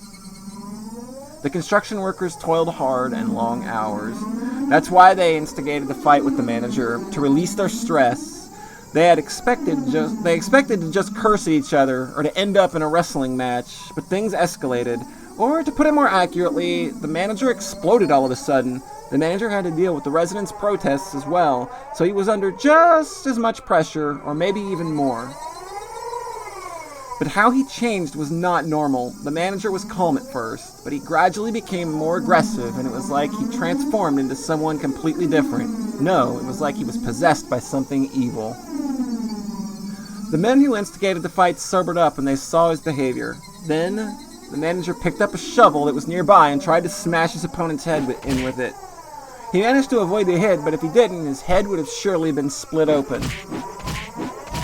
The construction workers toiled hard and long hours. That's why they instigated the fight with the manager, to release their stress. They expected to just curse at each other, or to end up in a wrestling match, but things escalated. Or, to put it more accurately, the manager exploded all of a sudden. The manager had to deal with the residents' protests as well, so he was under just as much pressure, or maybe even more. But how he changed was not normal. The manager was calm at first, but he gradually became more aggressive, and it was like he transformed into someone completely different. No, it was like he was possessed by something evil. The men who instigated the fight sobered up when they saw his behavior. Then, the manager picked up a shovel that was nearby and tried to smash his opponent's head in with it. He managed to avoid the hit, but if he didn't, his head would have surely been split open.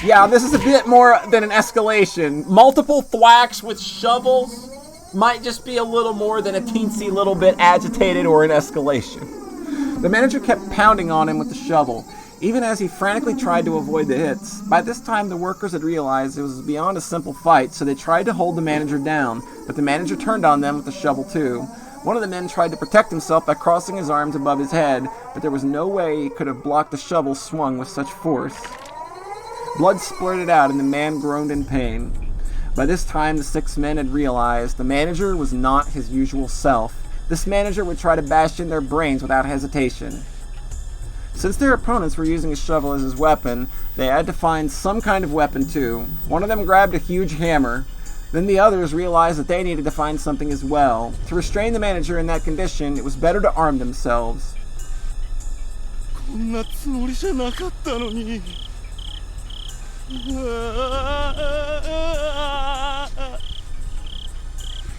Yeah, this is a bit more than an escalation. Multiple thwacks with shovels might just be a little more than a teensy little bit agitated or an escalation. The manager kept pounding on him with the shovel, even as he frantically tried to avoid the hits. By this time, the workers had realized it was beyond a simple fight, so they tried to hold the manager down, but the manager turned on them with the shovel too. One of the men tried to protect himself by crossing his arms above his head, but there was no way he could have blocked the shovel swung with such force. Blood splurted out and the man groaned in pain. By this time, the 6 men had realized the manager was not his usual self. This manager would try to bash in their brains without hesitation. Since their opponents were using a shovel as his weapon, they had to find some kind of weapon too. One of them grabbed a huge hammer. Then the others realized that they needed to find something as well. To restrain the manager in that condition, it was better to arm themselves. こんなつもりじゃなかったのに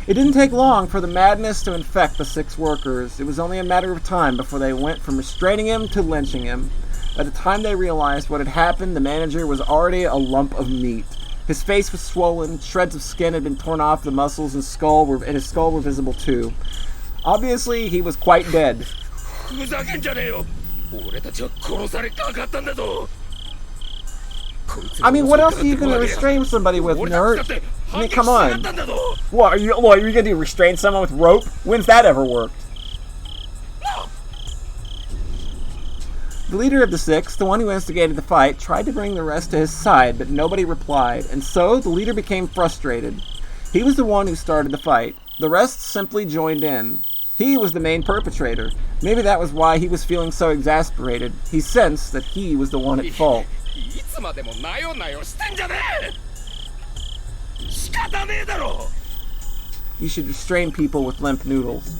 It didn't take long for the madness to infect the 6 workers. It was only a matter of time before they went from restraining him to lynching him. By the time they realized what had happened, the manager was already a lump of meat. His face was swollen, shreds of skin had been torn off the muscles, and his skull were visible too. Obviously, he was quite dead. ふざけんじゃねえよ俺たちは殺されかかったんだぞ I mean, what else are you going to restrain somebody with, nerd? I mean, come on. What, are you going to restrain someone with rope? When's that ever worked? The leader of the 6, the one who instigated the fight, tried to bring the rest to his side, but nobody replied, and so the leader became frustrated. He was the one who started the fight. The rest simply joined in. He was the main perpetrator. Maybe that was why he was feeling so exasperated. He sensed that he was the one at fault. いつまでもなよなよしてんじゃねえ仕方ねえだろ You should restrain people with limp noodles.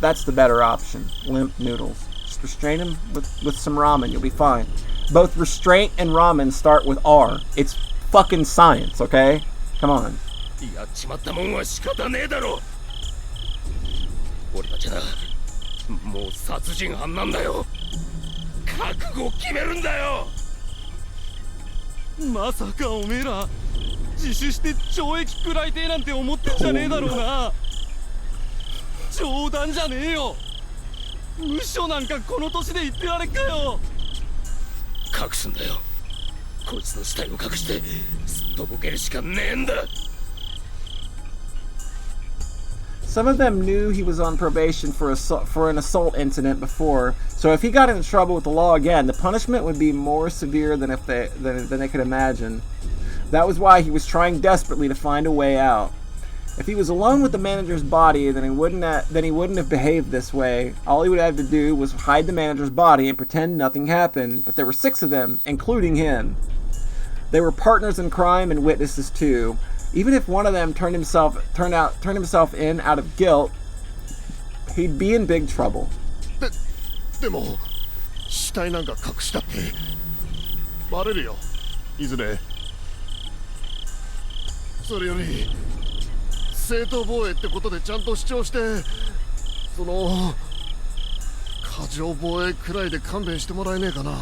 that's the better option. Limp noodles. Just restrain him with some ramen. You'll be fine. Both restraint and ramen start with R. It's fucking science, okay? Come on. やっちまったもんは仕方ねえだろ。俺たちな、もう殺人犯なんだよ。覚悟を決めるんだよ。まさかおめえら自首して懲役食らいてえなんて思ってんじゃねえだろうな。冗談じゃねえよ。無所なんかこの年で言ってられっかよ。隠すんだよ。こいつの死体を隠してすっとぼけるしかねえんだ。Some of them knew he was on probation for an assault incident before, so if he got into trouble with the law again, the punishment would be more severe than they could imagine. That was why he was trying desperately to find a way out. If he was alone with the manager's body, then he wouldn't have behaved this way. All he would have to do was hide the manager's body and pretend nothing happened. But there were 6 of them, including him. They were partners in crime and witnesses too. Even if one of them turned himself in out of guilt, he'd be in big trouble. でも死体なんか隠したってバレるよ、いずれ。それより正当防衛ってことでちゃんと主張して、その過剰防衛くらいで勘弁してもらえねえかな。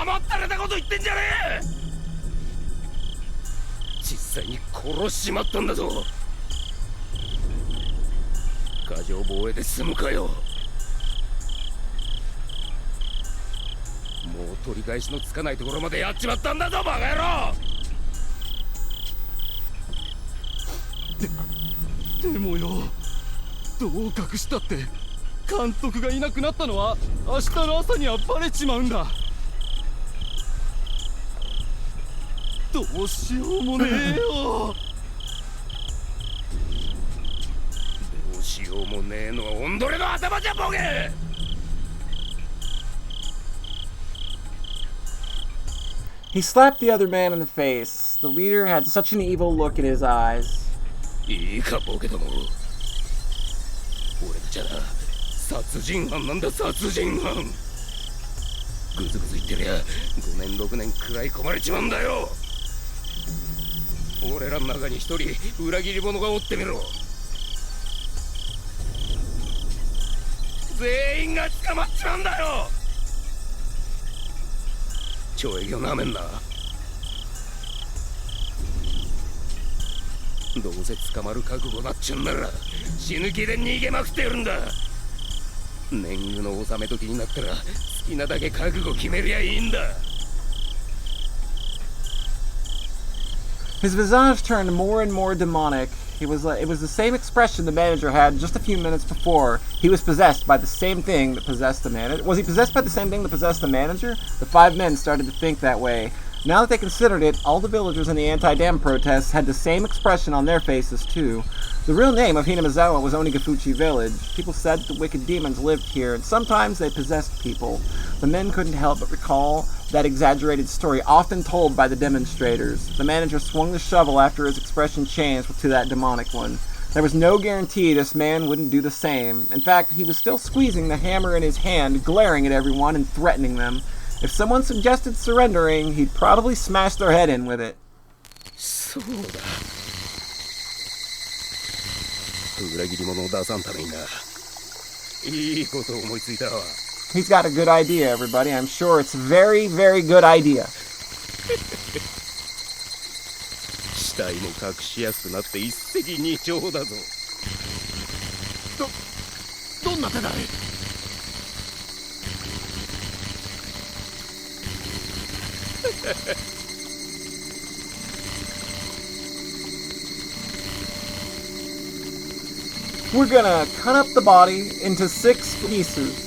甘ったれたこと言ってんじゃねえ。実際に殺しちまったんだぞ。過剰防衛で済むかよ。もう取り返しのつかないところまでやっちまったんだぞ、バカ野郎。でもよ、どう隠したって監督がいなくなったのは明日の朝にはバレちまうんだ。どうしようもねえよ。どうしようもねえのはおんどれの頭じゃ、ボケ。He slapped the other man in the face. The leader had such an evil look in his eyes. いいか、ボケども。俺たちはな、殺人犯なんだ、殺人犯。ぐずぐず言ってりゃ5年6年食らい込まれちまうんだよ。俺らの中に一人裏切り者がおってみろ。全員が捕まっちまうんだよ。懲役をなめんな。どうせ捕まる覚悟だっちゅうんなら死ぬ気で逃げまくってやるんだ。年貢の納め時になったら好きなだけ覚悟決めりゃいいんだ。His visage turned more and more demonic. It was the same expression the manager had just a few minutes before. He was possessed by the same thing that possessed the manager. Was he possessed by the same thing that possessed the manager? The 5 men started to think that way. Now that they considered it, all the villagers in the anti-dam protests had the same expression on their faces too. The real name of Hinamizawa was Onigafuchi Village. People said that the wicked demons lived here, and sometimes they possessed people. The men couldn't help but recall that exaggerated story often told by the demonstrators. The manager swung the shovel after his expression changed to that demonic one. There was no guarantee this man wouldn't do the same. In fact, he was still squeezing the hammer in his hand, glaring at everyone and threatening them. If someone suggested surrendering, he'd probably smash their head in with it. そうだ。裏切り者を出さんためにな。いいことを思いついたわ。He's got a good idea, everybody. I'm sure it's a very, very good idea. 死体も隠しやすくなって一石二鳥だぞ。どんな手だい？We're gonna cut up the body into 6 pieces.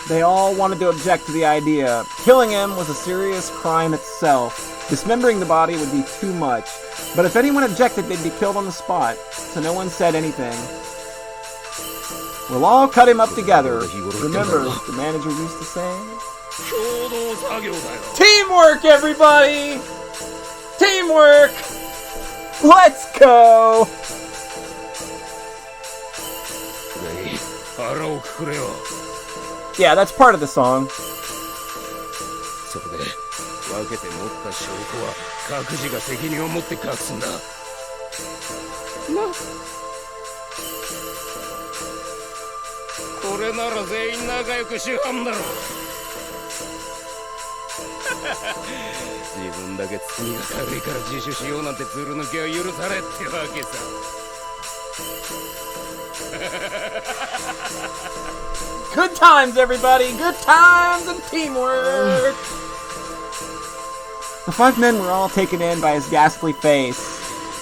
They all wanted to object to the idea. Killing him was a serious crime itself. Dismembering the body would be too much. But if anyone objected, they'd be killed on the spot. So no one said anything. We'll all cut him up together. Remember, the manager used to say, Teamwork, everybody! Teamwork! Let's go! 腹をくくれよ。 Yeah, that's part of the song. そこで分けて持った証拠は各自が責任を持って隠すんだ。これなら全員仲良くしはんだろ。自分だけ罪が軽いから自首しようなんてずる抜けは許されってわけさ。Good times, everybody! Good times and teamwork! The 5 men were all taken in by his ghastly face,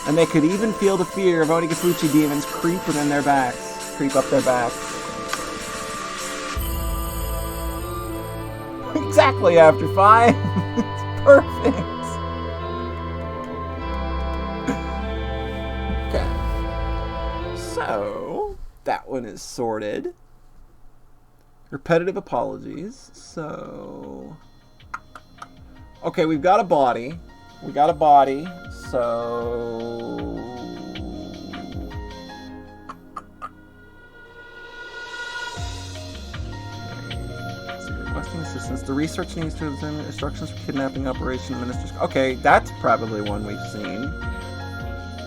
and they could even feel the fear of Onikafuchi demons creep up their backs. Exactly after 5. It's perfect. Okay. So, that one is sorted. Repetitive apologies. So, okay, we've got a body. So, requesting assistance. The research needs to examine instructions for kidnapping operation administers. Okay, that's probably one we've seen.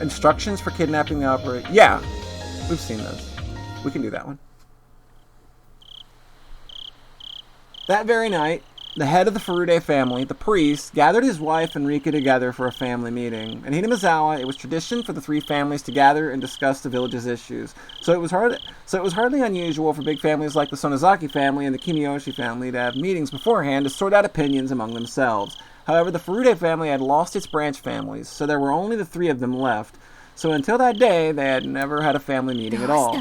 Instructions for kidnapping the operation. Yeah, we've seen those. We can do that one. That very night, the head of the Furude family, the priest, gathered his wife and Rika together for a family meeting. In Hinamizawa, it was tradition for the 3 families to gather and discuss the village's issues. So it was hardly unusual for big families like the Sonozaki family and the Kimiyoshi family to have meetings beforehand to sort out opinions among themselves. However, the Furude family had lost its branch families, so there were only the 3 of them left. So until that day, they had never had a family meeting at all.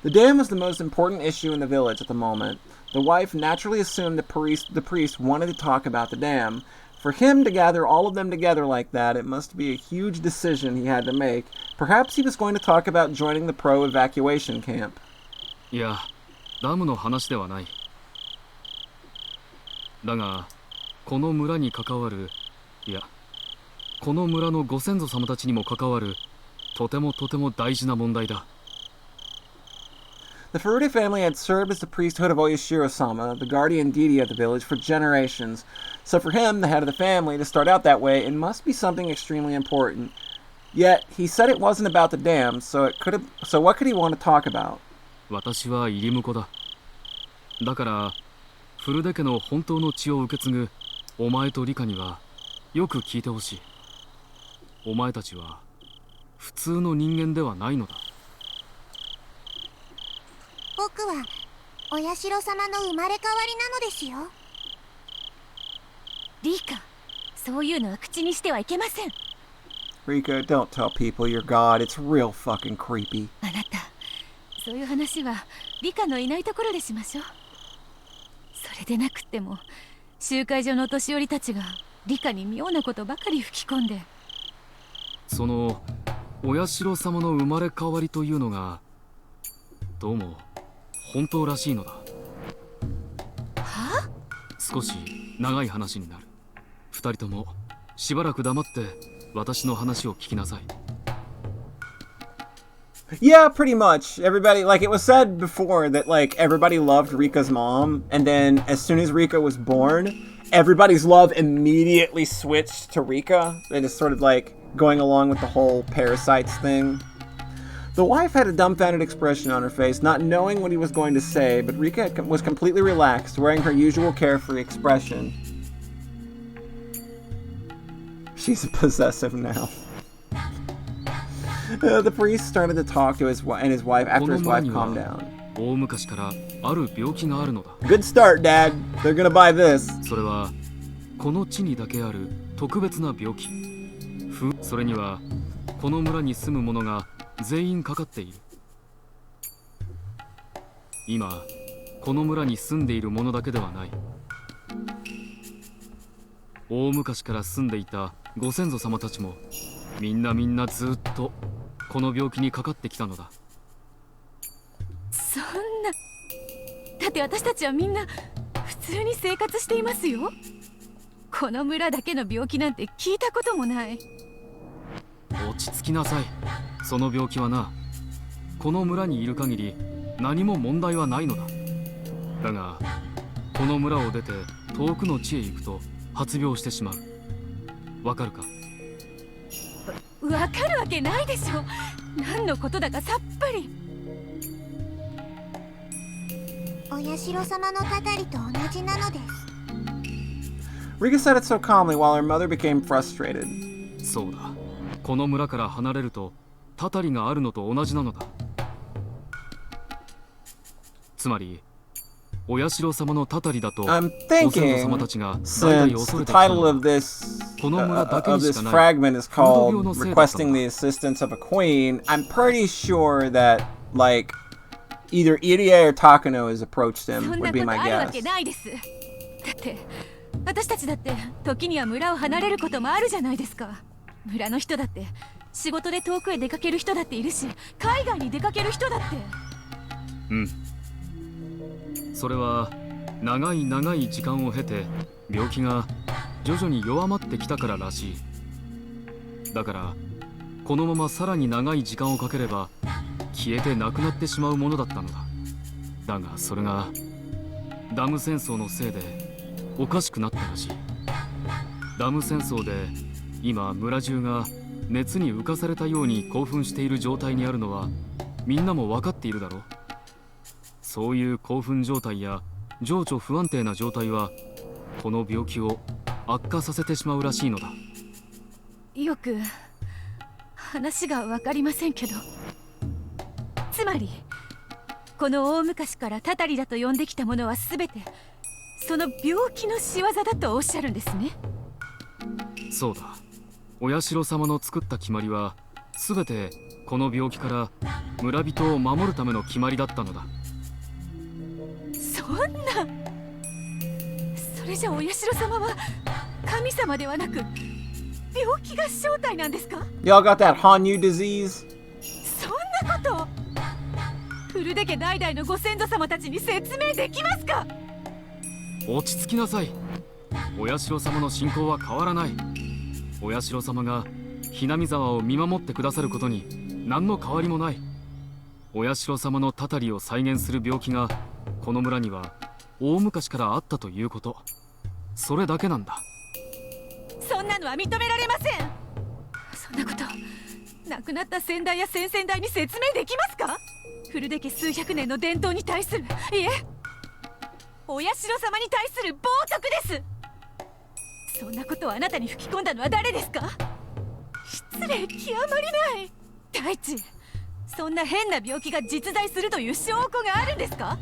The dam was the most important issue in the village at the moment. The wife naturally assumed the priest wanted to talk about the dam. For him to gather all of them together like that, it must be a huge decision he had to make. Perhaps he was going to talk about joining the pro-evacuation camp. Yeah, ダムの話ではない。だが、この村に関わる、いや、この村のご先祖様たちにも関わる、とても大事な問題だ。The Furude family had served as the priesthood of Oyashiro-sama, the guardian deity of the village, for generations. So for him, the head of the family, to start out that way, it must be something extremely important. Yet, he said it wasn't about the dam, so what could he want to talk about? 私は入り婿だ。だから、フルデ家の本当の血を受け継ぐお前とリカにはよく聞いてほしい。お前たちは普通の人間ではないのだ。僕はお社様の生まれ変わりなのですよ。リカ、そういうのは口にしてはいけません。Rika, don't tell people you're God. It's real fucking creepy. あなた、そういう話はリカのいないところでしましょう。それでなくっても、集会所のお年寄りたちがリカに妙なことばかり吹き込んで。そのお社様の生まれ変わりというのがどうも本当らしいのだ。は？少し長い話になる。2人ともしばらく黙って私の話を聞きなさい。Yeah, pretty much. Everybody, like, it was said before that, like, everybody loved Rika's mom, and then as soon as Rika was born, everybody's love immediately switched to Rika. They just sort of, like, going along with the whole parasites thing. The wife had a dumbfounded expression on her face, not knowing what he was going to say, but Rika was completely relaxed, wearing her usual carefree expression. She's possessive now. The priest started to talk to his wife after his wife calmed down. 大昔からある病気があるのだ。Good start, Dad. They're gonna buy this. それはこの地にだけある特別な病気。それにはこの村に住む者が全員かかっている。今この村に住んでいる者だけではない。大昔から住んでいたご先祖様たちもみんなずっとこの病気にかかってきたのだ。そんな。って私たちはみんな普通に生活していますよ。この村だけの病気なんて聞いたこともない。落ち着きなさい。その病気はな、この村にいる限り何も問題はないのだ。だがこの村を出て遠くの地へ行くと発病してしまう。わかるか？わかるわけないでしょ。何のことだかさっぱり。お社様のたたりと同じなのです。 Rika said it so calmly while her mother became frustrated. そうだ、この村から離れるとたたりがあるのと同じなのだ。つまりお社様のたたりだと、 I'm ご先祖様 thinking, たちが代々 since 恐れ the てきた title の of は this この村だけ of に this しかない fragment is 風土 called 病のせいだったん requesting だ。 the assistance of a queen, I'm pretty sure that, like, either Irie or Takano has approached そ him, ん would な be こと my あるわ guess. けないです。だって私たちだって時には村を離れることもあるじゃないですか。村の人だって仕事で遠くへ出かける人だっているし、海外に出かける人だって。うん。それは長い長い時間を経て病気が徐々に弱まってきたかららしい。だからこのままさらに長い時間をかければ消えてなくなってしまうものだったのだ。だがそれがダム戦争のせいでおかしくなったらしい。ダム戦争で今村中が熱に浮かされたように興奮している状態にあるのはみんなも分かっているだろう。そういう興奮状態や情緒不安定な状態はこの病気を悪化させてしまうらしいのだ。よく話が分かりませんけど、つまりこの大昔からたたりだと呼んできたものは全てその病気の仕業だとおっしゃるんですね。そうだ、お社様の作った決まりは全てこの病気から村人を守るための決まりだったのだ。そんな、それじゃお社様は神様ではなく病気が正体なんですか？ Y'all got that Hanyu disease? そんなこと古出家代々のご先祖様たちに説明できますか？落ち着きなさい。お社様の信仰は変わらない。お社様がひなみ沢を見守ってくださることに何の変わりもない。お社様のたたりを再現する病気がこの村には大昔からあったということ、それだけなんだ。そんなのは認められません。そんなこと亡くなった先代や先々代に説明できますか？古出家数百年の伝統に対する、いえお社様に対する冒涜です。そんなことをあなたに吹き込んだのは誰ですか？失礼極まりない。大地、そんな変な病気が実在するという証拠があるんですか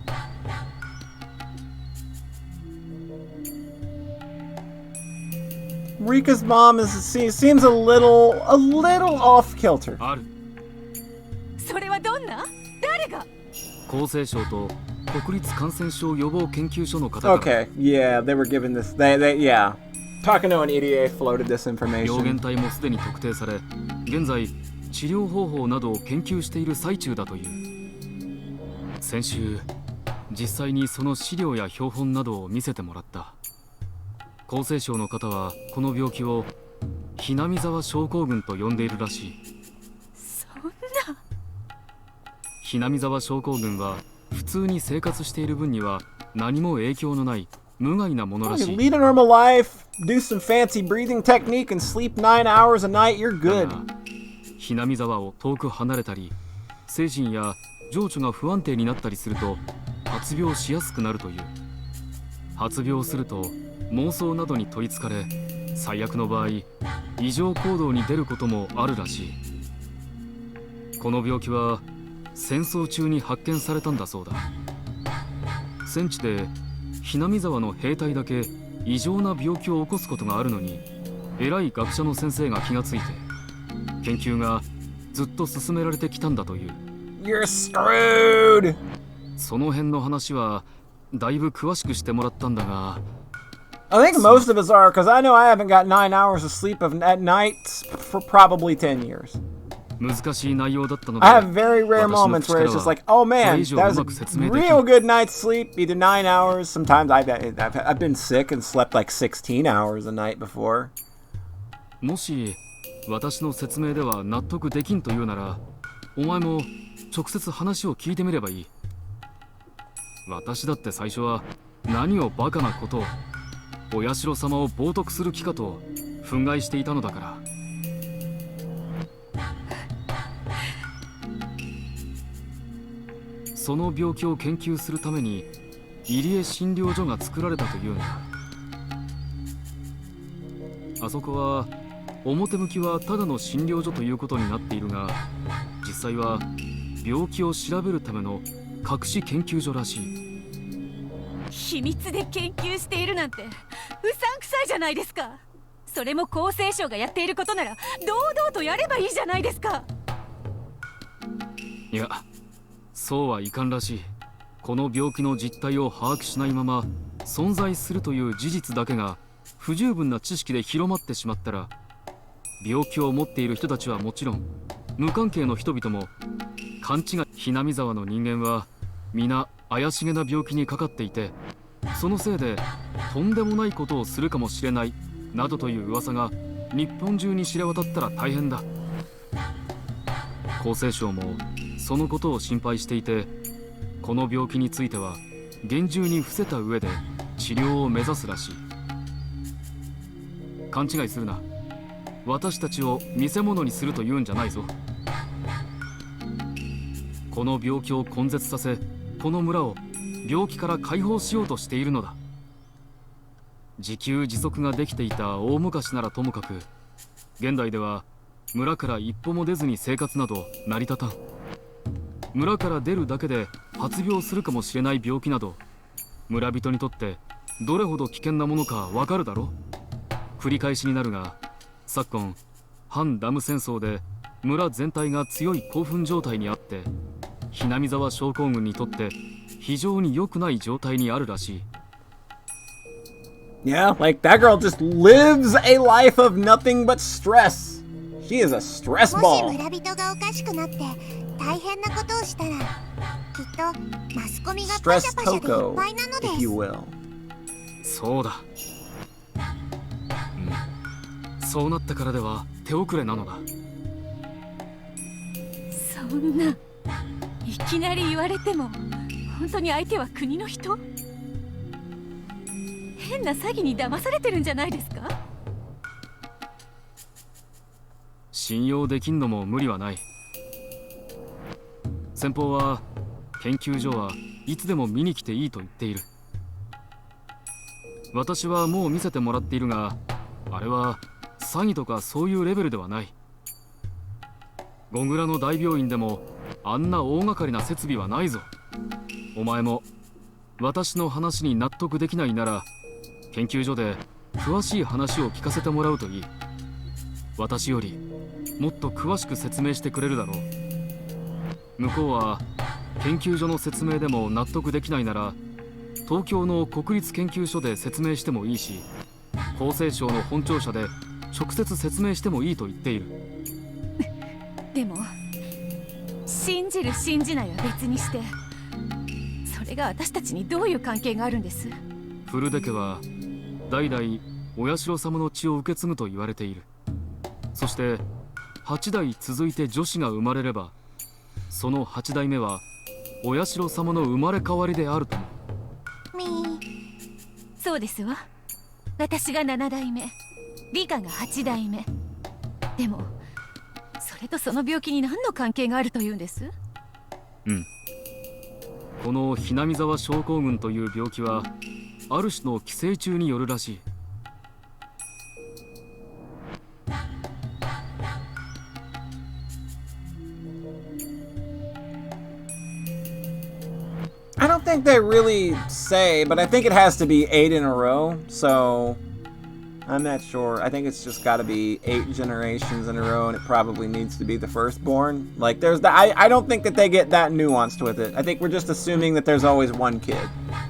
？Rika's mom seems a little off kilter. ある。それはどんな？誰が？厚生省と国立感染症予防研究所の方々。 Okay, yeah, they were given this. Yeah. Takano and Irie floated this 病 information. 原体もすでに特定され、現在治療方法などを研究している最中だという。先週実際にその資料や標本などを見せてもらった。厚生省の方はこの病気をひなみ沢症候群と呼んでいるらしい。そんな。ひなみ沢症候群は普通に生活している分には何も影響のない無害なものらしい。 Lead a normal life, do some fancy breathing technique, and sleep 9 hours a night. You're だ good. がひなみ沢を遠く離れたり、精神や情緒が不安定になったりすると発病しやすくなるという。発病すると妄想などに取りつかれ、最悪の場合異常行動に出ることもあるらしい。この病気は戦争中に発見されたんだそうだ。戦地でひなみ沢の兵隊だけ異常な病気を起こすことがあるのに、偉い学者の先生が気がついて研究がずっと進められてきたんだという。 You're screwed. その辺の話はだいぶ詳しくしてもらったんだが、 I think most of us are, because I know I haven't got 9 hours of sleep at night for probably 10 years. 難しい内容だったので、 I have very rare moments where it's just like, oh man, that was a real good night's sleep, either 9 hours. Sometimes I've been sick and slept like 16 hours a night before. もし私の説明では納得できんというなら、お前も直接話を聞いてみればいい。私だって最初は何をバカなことを、お社様を冒涜する気かと憤慨していたのだから。その病気を研究するために入江診療所が作られたというんだ。あそこは表向きはただの診療所ということになっているが、実際は病気を調べるための隠し研究所らしい。秘密で研究しているなんてうさんくさいじゃないですか。それも厚生省がやっていることなら堂々とやればいいじゃないですか。いや、そうはいかんらしい。この病気の実態を把握しないまま存在するという事実だけが不十分な知識で広まってしまったら、病気を持っている人たちはもちろん無関係の人々も勘違い。ひなみ沢の人間は皆怪しげな病気にかかっていて、そのせいでとんでもないことをするかもしれないなどという噂が日本中に知れ渡ったら大変だ。厚生省もそのことを心配していて、この病気については厳重に伏せた上で治療を目指すらしい。勘違いするな。私たちを見せ物にするというんじゃないぞ。この病気を根絶させ、この村を病気から解放しようとしているのだ。自給自足ができていた大昔ならともかく、現代では村から一歩も出ずに生活など成り立たん。村から出るだけで発病するかもしれない病気など、村人にとってどれほど危険なものかわかるだろう。繰り返しになるが、昨今反ダム戦争で村全体が強い興奮状態にあって、ひなみ沢症候群にとって非常に良くない状態にあるらしい。Yeah, like that girl just lives a life of nothing but stress. She is a stress もし ball. 村人がおかしくなって大変なことをしたら、きっとマスコミがパ Stress シャパシャでいっ Coco, ぱいなので if す。 you will. そうだ、そうなったからでは手遅れなのだ。そんな、いきなり言われても本当に相手は国の人？変な詐欺に騙されてるんじゃないですか？信用できんのも無理はない。先方は研究所はいつでも見に来ていいと言っている。私はもう見せてもらっているが、あれは詐欺とかそういうレベルではない。ゴグラの大病院でもあんな大掛かりな設備はないぞ。お前も私の話に納得できないなら、研究所で詳しい話を聞かせてもらうといい。私よりもっと詳しく説明してくれるだろう。向こうは研究所の説明でも納得できないなら、東京の国立研究所で説明してもいいし、厚生省の本庁舎で直接説明してもいいと言っている。でも信じる信じないは別にして、それが私たちにどういう関係があるんです？古出家は代々お社様の血を受け継ぐと言われている。そして8代続いて女子が生まれれば、その8代目はお社様の生まれ変わりであるとも。そうですわ。私が7代目、理科が8代目。でもそれとその病気に何の関係があるというんです？このひなみ沢症候群という病気はある種の寄生虫によるらしい。I don't think they really say, but I think it has to be 8 in a row, so I'm not sure. I think it's just got to be 8 generations in a row, and it probably needs to be the firstborn. Like, there's the, I don't think that they get that nuanced with it. I think we're just assuming that there's always one kid.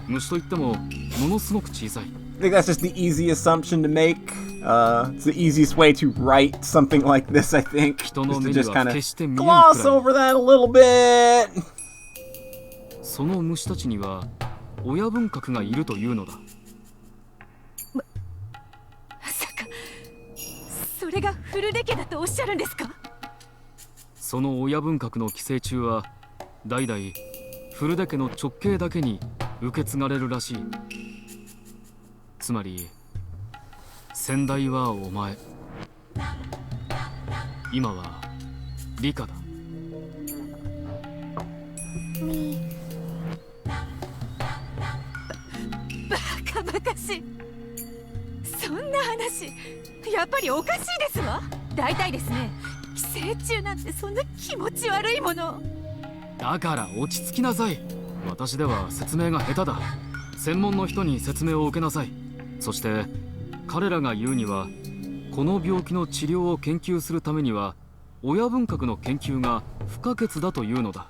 虫といってもものすごく小さい。I think that's just the easy assumption to make. It's the easiest way to write something like this, I think. Just to just kind of gloss over that a little bit. その虫たちには親分格がいるというのだ。まさかそれがフルデ家だとおっしゃるんですか？その親分格の寄生虫は代々フルデ家の直系だけに受け継がれるらしい。つまり先代はお前、今はリカだ。バカバカしい。そんな話やっぱりおかしいですわ。大体ですね、寄生虫なんてそんな気持ち悪いもの。だから落ち着きなさい。私では説明が下手だ。専門の人に説明を受けなさい。そして彼らが言うには、この病気の治療を研究するためには親分格の研究が不可欠だというのだ。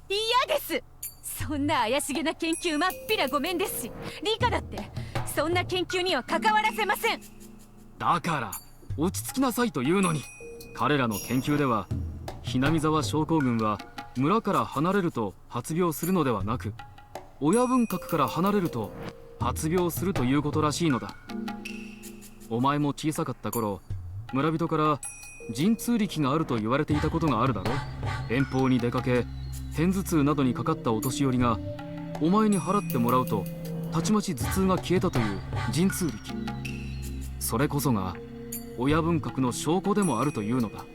嫌です。そんな怪しげな研究まっぴらごめんですし、理科だってそんな研究には関わらせません。だから落ち着きなさいというのに。彼らの研究ではひなみ沢症候群は村から離れると発病するのではなく、親分格から離れると発病するということらしいのだ。お前も小さかった頃、村人から陣痛力があると言われていたことがあるだろ。遠方に出かけ片頭痛などにかかったお年寄りがお前に払ってもらうとたちまち頭痛が消えたという陣痛力。それこそが親分格の証拠でもあるというのだ。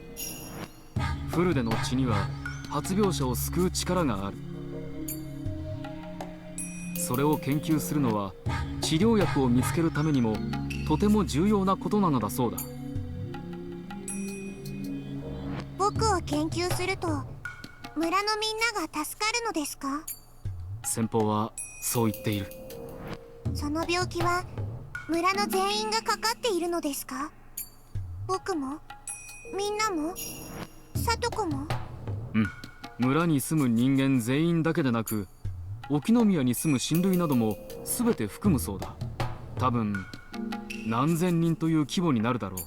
フルデの血には発病者を救う力がある。それを研究するのは治療薬を見つけるためにもとても重要なことなのだそうだ。僕を研究すると村のみんなが助かるのですか？先方はそう言っている。その病気は村の全員がかかっているのですか？僕もみんなもさとこも？うん、村に住む人間全員だけでなく、沖宮に住む親類なども全て含むそうだ。多分何千人という規模になるだろう。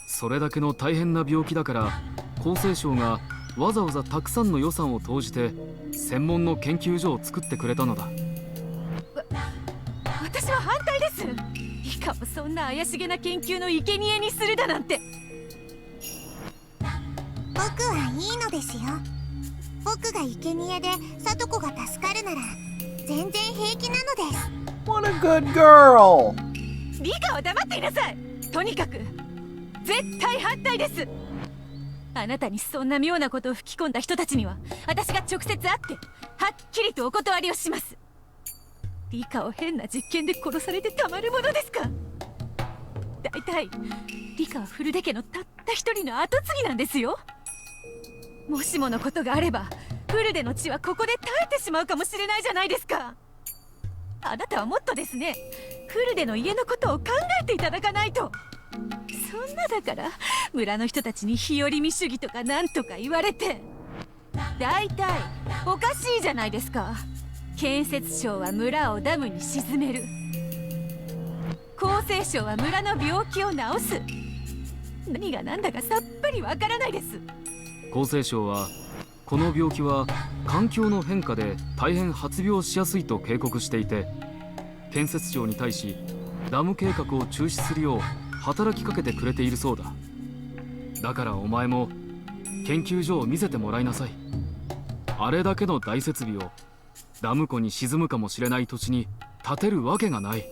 それだけの大変な病気だから厚生省がわざわざたくさんの予算を投じて専門の研究所を作ってくれたのだ。私は反対です。いかもそんな怪しげな研究の生贄にするだなんて。僕はいいのですよ。僕が生贄でさとこが助かるなら全然平気なのです。 What a good girl! リカは黙っていなさい。とにかく絶対反対です。あなたにそんな妙なことを吹き込んだ人たちには私が直接会ってはっきりとお断りをします。リカを変な実験で殺されてたまるものですか？大体リカはフルデ家のたった一人の後継ぎなんですよ。もしものことがあればフルデの血はここで絶えてしまうかもしれないじゃないですか。あなたはもっとですね、フルデの家のことを考えていただかないと。そんなだから村の人たちに日和見主義とかなんとか言われて、大体おかしいじゃないですか。建設省は村をダムに沈める、厚生省は村の病気を治す。何が何だかさっぱりわからないです。厚生省はこの病気は環境の変化で大変発病しやすいと警告していて、建設庁に対しダム計画を中止するよう働きかけてくれているそうだ。だからお前も研究所を見せてもらいなさい。あれだけの大設備をダム湖に沈むかもしれない土地に建てるわけがない。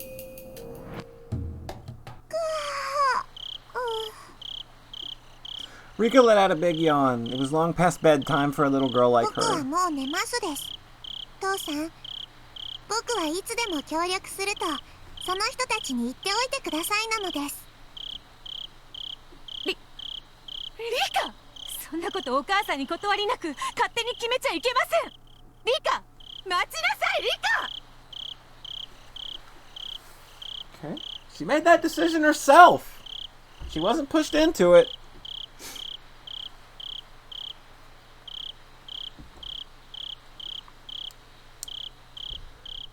Rika let out a big yawn. It was long past bedtime for a little girl like 僕は her. もう寝ますです。父さん、僕はいつでも協力するとその人たちに言っておいてくださいなのです。リカ、そんなことお母さんに断りなく勝手に決めちゃいけません。リカ、待ちなさい。リカ。 Okay. She made that decision herself. She wasn't pushed into it.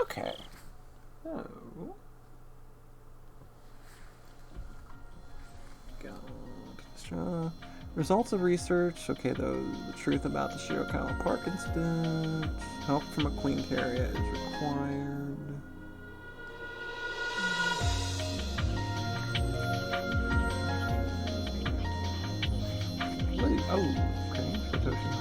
Okay. So, Results of research. Okay, the truth about the Shirakawa Park incident. Help from a Queen Carrier is required. Wait, oh, okay. Satoshi.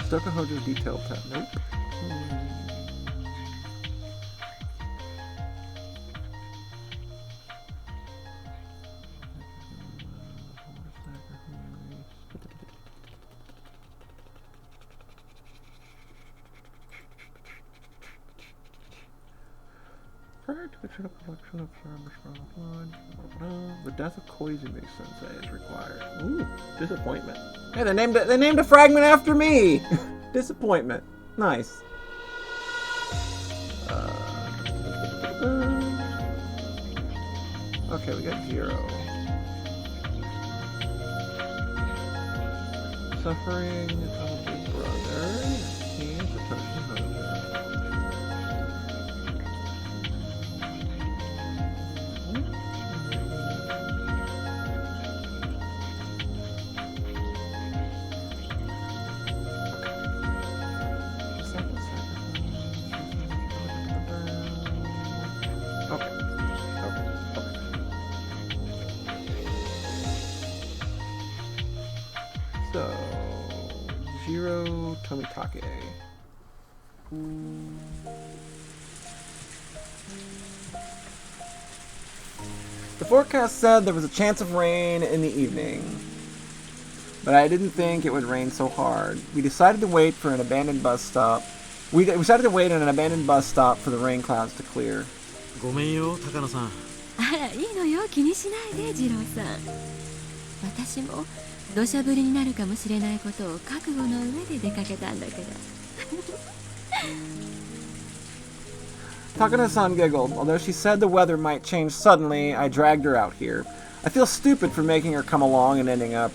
Stokahojo's detailed tab. Nope. Prior to the collection of the death of Koizumi Sensei is required. Ooh, disappointment. Hey, they named a fragment after me. Disappointment. Nice. Okay, we got 0. Suffering of his brother. He's a person. So, Jiro Tomitake. The forecast said there was a chance of rain in the evening, but I didn't think it would rain so hard. We decided to wait for an abandoned bus stop. We decided to wait in an abandoned bus stop for the rain clouds to clear. ごめんよ、高野さん。あら、いいのよ、気にしないで、次郎さん。私も土砂降りになるかもしれないことを覚悟の上で出かけたんだから。Takano-san giggled. Although she said the weather might change suddenly, I dragged her out here. I feel stupid for making her come along and ended up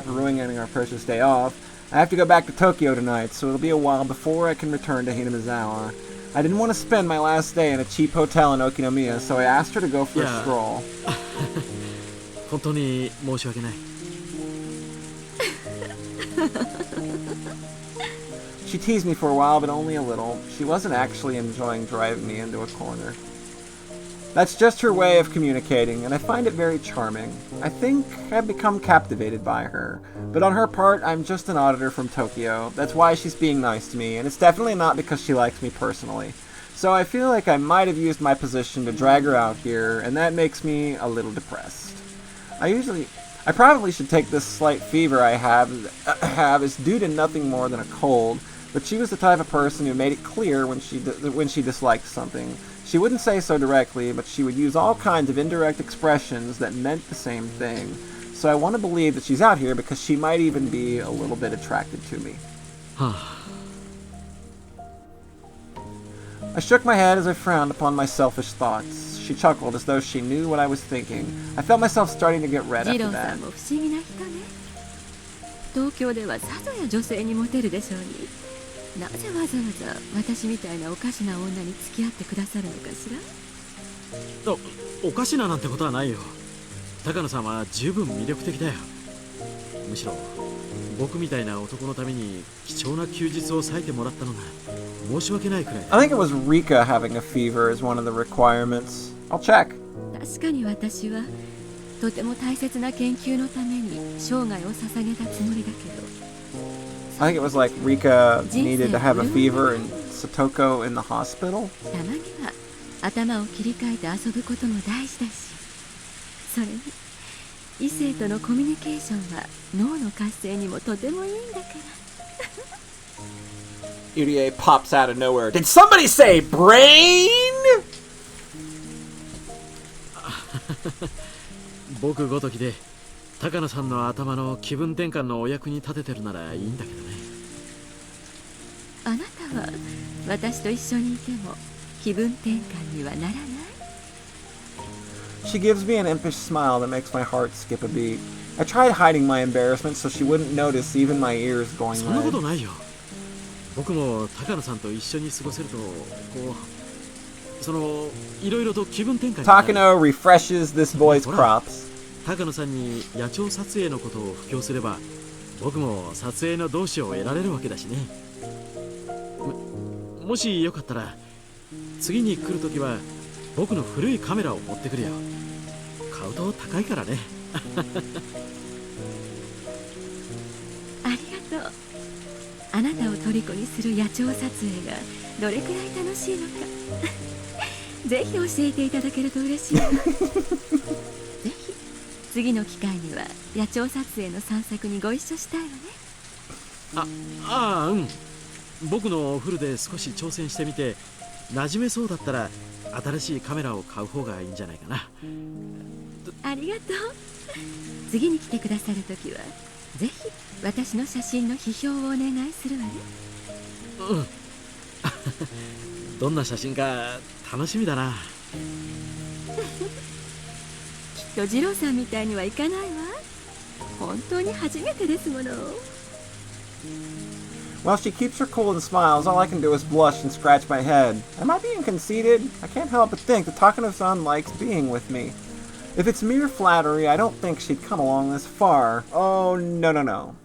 ruining our precious day off. I have to go back to Tokyo tonight, so it'll be a while before I can return to Hinamizawa. I didn't want to spend my last day in a cheap hotel in Okinomiya, so I asked her to go for a stroll. 本当に申し訳ない。She teased me for a while, but only a little. She wasn't actually enjoying driving me into a corner. That's just her way of communicating, and I find it very charming. I think I've become captivated by her. But on her part, I'm just an auditor from Tokyo. That's why she's being nice to me, and it's definitely not because she likes me personally. So I feel like I might have used my position to drag her out here, and that makes me a little depressed. I probably should take this slight fever I have as due to nothing more than a cold, but she was the type of person who made it clear when she disliked something. She wouldn't say so directly, but she would use all kinds of indirect expressions that meant the same thing. So I want to believe that she's out here because she might even be a little bit attracted to me. I shook my head as I frowned upon my selfish thoughts. She chuckled as though she knew what I was thinking. I felt myself starting to get red after that. 東京ではさぞや女性にモテるでしょうに。なぜわざわざ私みたいなおかしな女に付き合ってくださるのかしら。おかしななんてことはないよ。高野さんは十分魅力的だよ。むしろ僕みたいな男のために貴重な休日を割いてもらったのが申し訳ないくらい。I think it was Rika having a fever is one of the requirements. I'll check. 確かに私はとても大切な研究のために生涯を捧げたつもりだけど。I think it was like Rika needed to have a fever and Satoko in the hospital. たまには頭を切り替えて遊ぶことも大事だし、それに異性とのコミュニケーションは脳の活性にもとてもいいんだから。Urie pops out of nowhere. Did somebody say brain? 僕ごときで高野さんの頭の気分転換のお役に立ててるならいいんだけどね。あなたは私と一緒にいても気分転換にはならない。 She gives me an impish smile that makes my heart skip a beat. I tried hiding my embarrassment so she wouldn't notice even my ears going そんなこと red. ないよ。僕も高野さんと一緒に過ごせるとこういろいろと気分転換になる。 Takano refreshes this boy's crops. 高野さんに野鳥撮影のことを布教すれば僕も撮影の同志を得られるわけだしね。もしよかったら次に来るときは僕の古いカメラを持ってくるよ。買うと高いからね。ありがとう。あなたを虜にする野鳥撮影がどれくらい楽しいのかぜひ教えていただけると嬉しいわ。ぜひ次の機会には野鳥撮影の散策にご一緒したいわね。うん。僕のフルで少し挑戦してみて馴染めそうだったら新しいカメラを買う方がいいんじゃないかな。ありがとう。次に来てくださるときはぜひ私の写真の批評をお願いするわね。どんな写真か楽しみだな。きっと二郎さんみたいにはいかないわ。本当に初めてですもの。 While she keeps her cool and smiles, all I can do is blush and scratch my head. Am I being conceited? I can't help but think that Takano-san likes being with me. If it's mere flattery, I don't think she'd come along this far. Oh, no.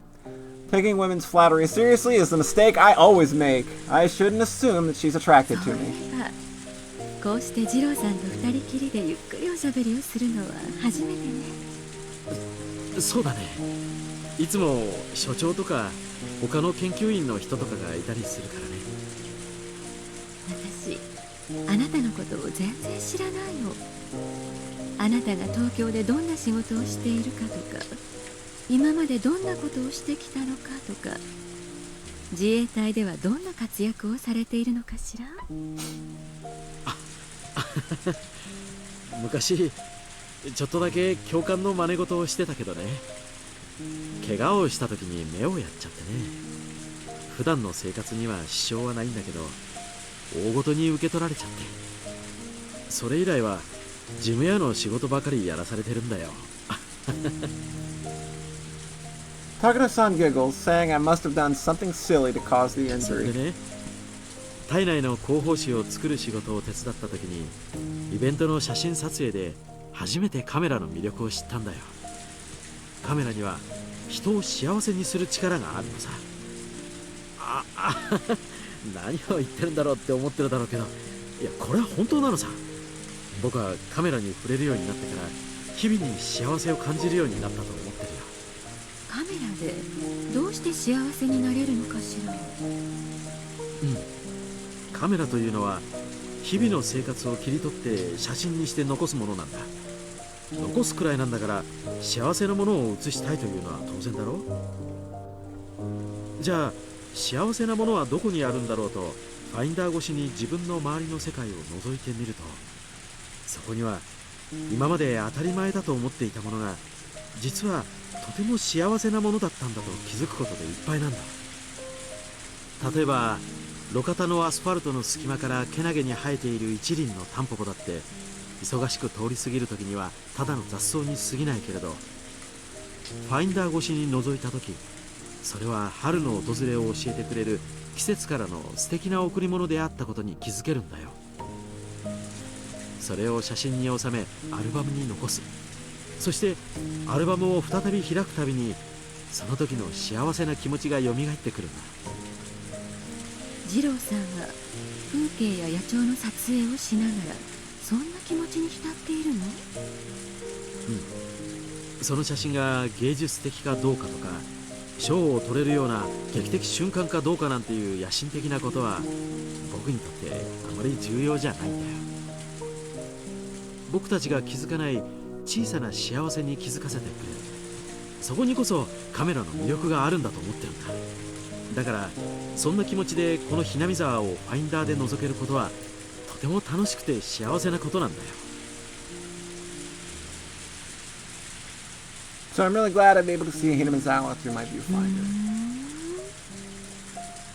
Taking women's flattery seriously is the mistake I always make. I shouldn't assume that she's attracted to me. こうして二郎さんと二人きりでゆっくりおしゃべりをするのは初めてね。そうだね。いつも所長とか他の研究員の人とかがいたりするからね。私、あなたのことを全然知らないの。あなたが東京でどんな仕事をしているかとか、今までどんなことをしてきたのかとか、自衛隊ではどんな活躍をされているのかしら。昔ちょっとだけ教官の真似事をしてたけどね。怪我をした時に目をやっちゃってね。普段の生活には支障はないんだけど大ごとに受け取られちゃって、それ以来は事務屋の仕事ばかりやらされてるんだよ。Takano-san giggles, saying I must have done something silly to cause the それ injury. でね、体内の広報誌を作る仕事を手伝った時にイベントの写真撮影で初めてカメラの魅力を知ったんだよ。カメラには人を幸せにする力があるのさ。何を言ってるんだろうって思ってるだろうけど、いやこれは本当なのさ。僕はカメラに触れるようになってから日々に幸せを感じるようになったと思ってるよ。カメラでどうして幸せになれるのかしら。カメラというのは日々の生活を切り取って写真にして残すものなんだ。残すくらいなんだから幸せなものを写したいというのは当然だろう。じゃあ幸せなものはどこにあるんだろうとファインダー越しに自分の周りの世界を覗いてみると、そこには今まで当たり前だと思っていたものが実はとても幸せなものだったんだと気づくことでいっぱいなんだ。例えば路肩のアスファルトの隙間からけなげに生えている一輪のタンポポだって忙しく通り過ぎる時にはただの雑草に過ぎないけれど、ファインダー越しに覗いた時、それは春の訪れを教えてくれる季節からの素敵な贈り物であったことに気づけるんだよ。それを写真に収めアルバムに残す。そしてアルバムを再び開くたびにその時の幸せな気持ちが蘇ってくるんだ。二郎さんは風景や野鳥の撮影をしながらそんな気持ちに浸っているの？その写真が芸術的かどうかとか賞を取れるような劇的瞬間かどうかなんていう野心的なことは僕にとってあまり重要じゃないんだよ。僕たちが気づかない小さな幸せに気づかせてくれる、そこにこそカメラの魅力があるんだと思ってるんだ。だからそんな気持ちでこのひなみ沢をファインダーで覗けることはとても楽しくて幸せなことなんだよ。So I'm really glad I'm able to see Hinamizawa through my viewfinder.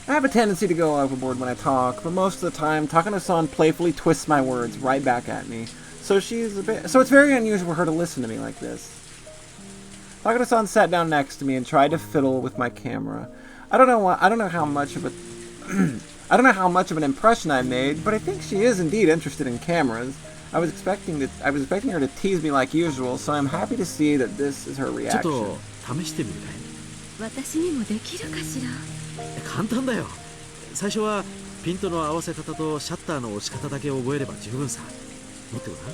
I have a tendency to go overboard when I talk, but most of the time, Takano-san playfully twists my words right back at me. So it's very unusual for her to listen to me like this. Takano-san sat down next to me and tried to fiddle with my camera. I don't know how much of an impression I made, but I think she is indeed interested in cameras. I was expecting her to tease me like usual, so I'm happy to see that this is her reaction. ちょっと試してみるかい？私にもできるかしら。簡単だよ。最初はピントの合わせ方とシャッターの押し方だけ覚えれば十分さ。持ってごらん。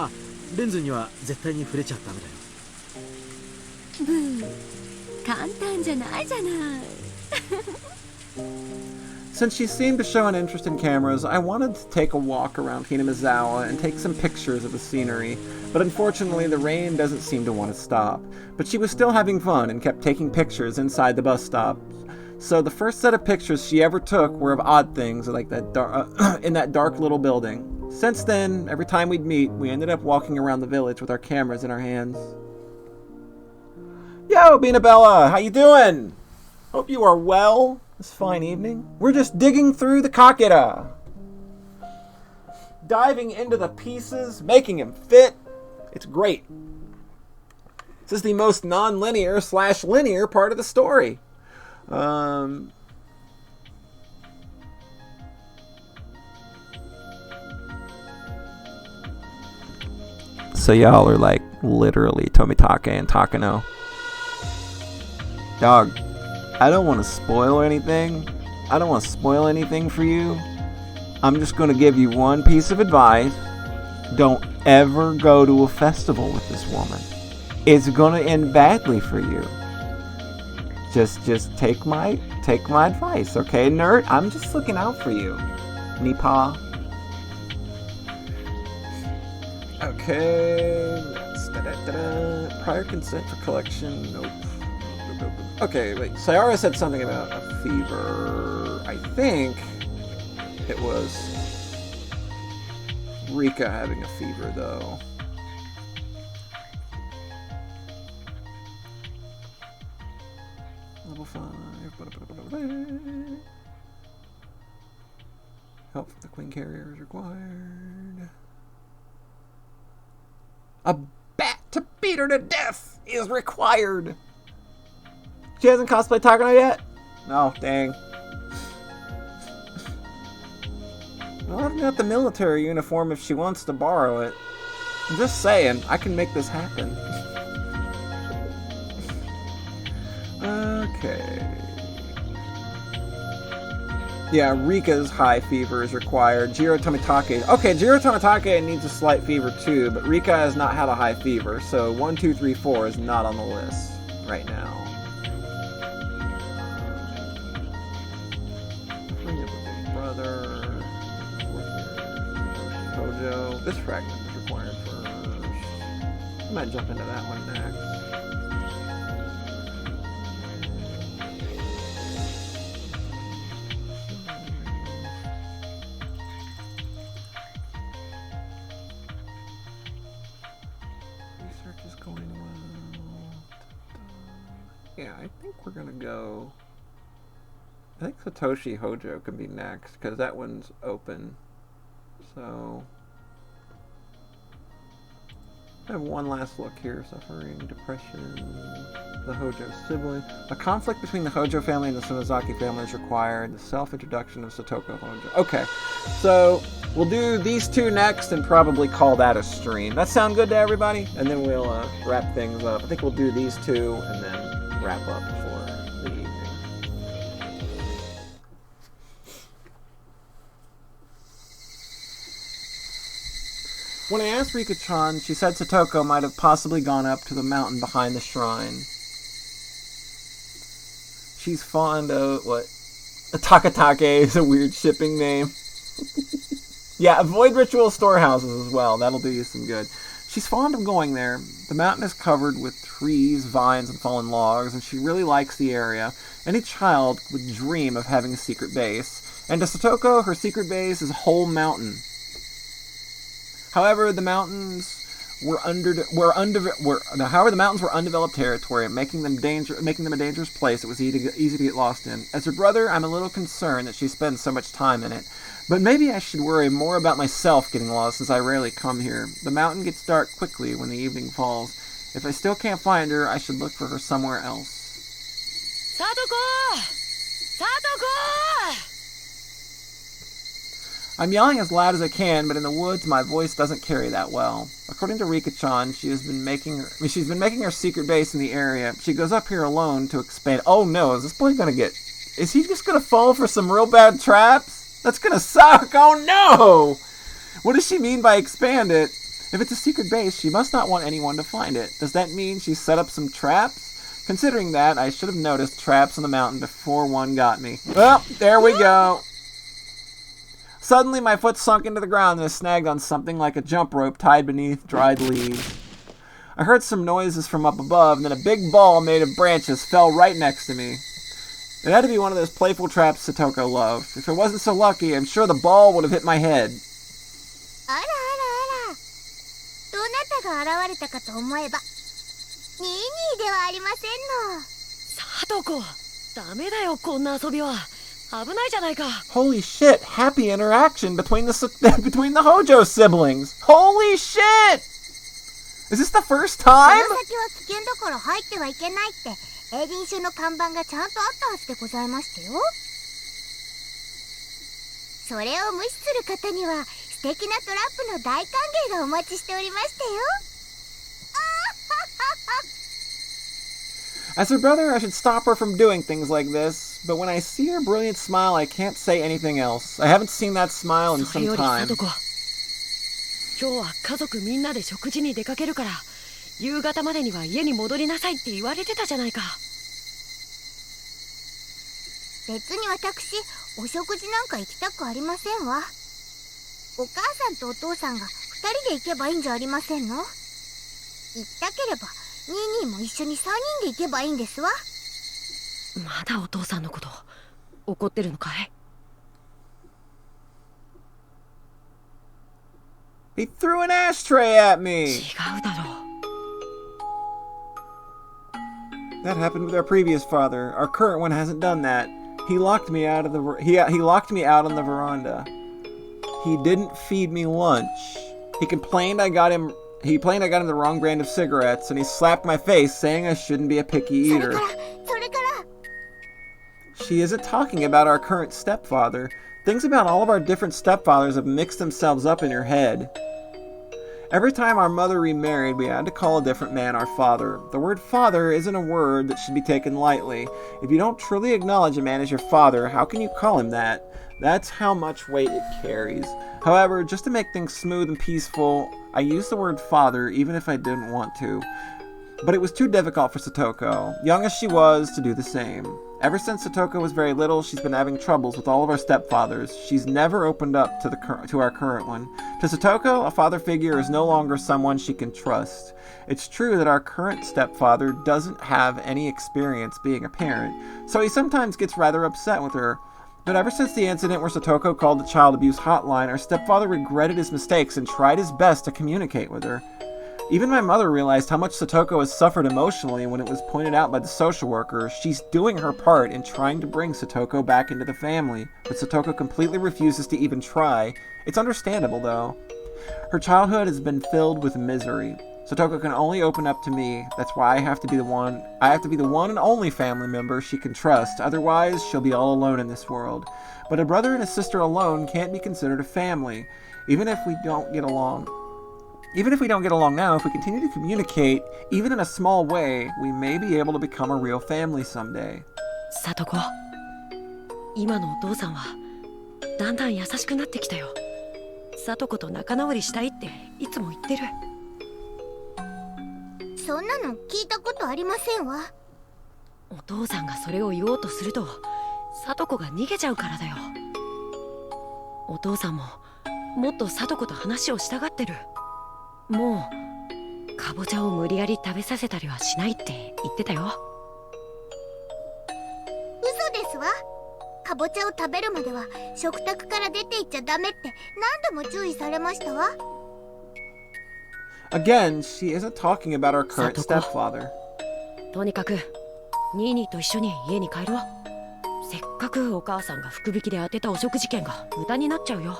ああ、レンズには絶対に触れちゃダメだよ。ブー、簡単じゃないじゃない。Since she seemed to show an interest in cameras, I wanted to take a walk around Hinamizawa and take some pictures of the scenery, but unfortunately the rain doesn't seem to want to stop. But she was still having fun and kept taking pictures inside the bus stop. So the first set of pictures she ever took were of odd things like that in that dark little building. Since then, every time we'd meet, we ended up walking around the village with our cameras in our hands. Yo, Binabella, how you doing? Hope you are well this fine evening. We're just digging through the Kakira. Diving into the pieces, making him fit. It's great. This is the most non-linear / linear part of the story. So y'all are like literally Tomitake and Takano. Dog, I don't want to spoil anything. I don't want to spoil anything for you. I'm just going to give you one piece of advice. Don't ever go to a festival with this woman. It's going to end badly for you. Just take my advice, okay, nerd? I'm just looking out for you. Nipa. Okay. Prior consent for collection. Nope. Okay, wait. Sayara said something about a fever. I think it was Rika having a fever, though. Level 5. Help from the Queen Carrier is required. A bat to beat her to death is required. She hasn't cosplayed Takano yet? No, dang. Well, I've got the military uniform if she wants to borrow it. I'm just saying, I can make this happen. Okay. Yeah, Rika's high fever is required. Jiro Tomitake. Okay, Jiro Tomitake needs a slight fever too, but Rika has not had a high fever, so 1, 2, 3, 4 is not on the list right now. Brother. Hojo. This fragment is required first. I might jump into that one next. Research is going well. Yeah, I think we're gonna go. I think Satoshi Hojo can be next, because that one's open. So, I have one last look here. Suffering, depression, the Hojo sibling. A conflict between the Hojo family and the Sonozaki family is required. The self-introduction of Satoko Hojo. Okay, so we'll do these two next and probably call that a stream. That sound good to everybody? And then we'll wrap things up. I think we'll do these two and then wrap up for the evening. When I asked Rika-chan, she said Satoko might have possibly gone up to the mountain behind the shrine. She's fond of, what? Takatake is a weird shipping name. Yeah, avoid ritual storehouses as well. That'll do you some good. She's fond of going there. The mountain is covered with trees, vines, and fallen logs, and she really likes the area. Any child would dream of having a secret base. And to Satoko, her secret base is a whole mountain. However, the mountains however, the mountains were undeveloped territory, making them a dangerous place it was easy to get lost in. As her brother, I'm a little concerned that she spends so much time in it. But maybe I should worry more about myself getting lost, since I rarely come here. The mountain gets dark quickly when the evening falls. If I still can't find her, I should look for her somewhere else. Satoko! Satoko! I'm yelling as loud as I can, but in the woods my voice doesn't carry that well. According to Rika-chan, she's been making her secret base in the area. She goes up here alone to expand. Oh no, is he just gonna fall for some real bad traps? That's gonna suck! Oh no! What does she mean by expand it? If it's a secret base, she must not want anyone to find it. Does that mean she set up some traps? Considering that, I should have noticed traps on the mountain before one got me. Well, there we go. Suddenly, my foot sunk into the ground and I snagged on something like a jump rope tied beneath dried leaves. I heard some noises from up above, and then a big ball made of branches fell right next to me. It had to be one of those playful traps Satoko loved. If I wasn't so lucky, I'm sure the ball would have hit my head. あらあらあら。どなたが現れたかと思えば、ニーニーではありませんの。サトコ、ダメだよこんな遊びは。危ないじゃないか。 Holy shit! Happy interaction between the Hojo siblings. Holy shit! Is this the first time? この先は危険だから入ってはいけないってエディン州の看板がちゃんとあったはずでございましたよ。それを無視する方には素敵なトラップの大歓迎がお待ちしておりましたよ。 As her brother, I should stop her from doing things like this, but when I see her brilliant smile, I can't say anything else. I haven't seen that smile in some time. 今日は家族みんなで食事に出かけるから、夕方までには家に戻りなさいって言われてたじゃないか。別に私、お食事なんか行きたくありませんわ。お母さんとお父さんが2人で行けばいいんじゃありませんの？行きたければニーニーも一緒に3人で行けばいいんですわ。まだお父さんのこと怒ってるのかい？ He threw an ashtray at me! 違うだろう。 That happened with our previous father. Our current one hasn't done that. He locked me out on the veranda. He didn't feed me lunch. He complained I got him the wrong brand of cigarettes, and he slapped my face saying I shouldn't be a picky eater. She isn't talking about our current stepfather. Things about all of our different stepfathers have mixed themselves up in your head. Every time our mother remarried, we had to call a different man our father. The word father isn't a word that should be taken lightly. If you don't truly acknowledge a man as your father, how can you call him that? That's how much weight it carries. However, just to make things smooth and peaceful, I used the word father even if I didn't want to. But it was too difficult for Satoko, young as she was, to do the same. Ever since Satoko was very little, she's been having troubles with all of our stepfathers. She's never opened up to our current one. To Satoko, a father figure is no longer someone she can trust. It's true that our current stepfather doesn't have any experience being a parent, so he sometimes gets rather upset with her. But ever since the incident where Satoko called the child abuse hotline, our stepfather regretted his mistakes and tried his best to communicate with her. Even my mother realized how much Satoko has suffered emotionally when it was pointed out by the social worker. She's doing her part in trying to bring Satoko back into the family, but Satoko completely refuses to even try. It's understandable, though. Her childhood has been filled with misery. Satoko can only open up to me. That's why I have to be the one and only family member she can trust. Otherwise, she'll be all alone in this world. But a brother and a sister alone can't be considered a family, even if we don't get along. Even if we don't get along now, if we continue to communicate, even in a small way, we may be able to become a real family someday. サトコ、今のお父さんはだんだん優しくなってきたよ。サトコと仲直りしたいっていつも言ってる。そんなの聞いたことありませんわ。お父さんがそれを言おうとすると、サトコが逃げちゃうからだよ。お父さんももっとサトコと話をしたがってる。もうかぼちゃを無理やり食べさせたりはしないって言ってたよ。嘘ですわ。かぼちゃを食べるまでは食卓から出て行っちゃダメって何度も注意されましたわ。Again, she isn't talking about our current Satoko. stepfather. とにかくニーニーと一緒に家に帰ろう。せっかくお母さんが福引きで当てたお食事券が無駄になっちゃうよ。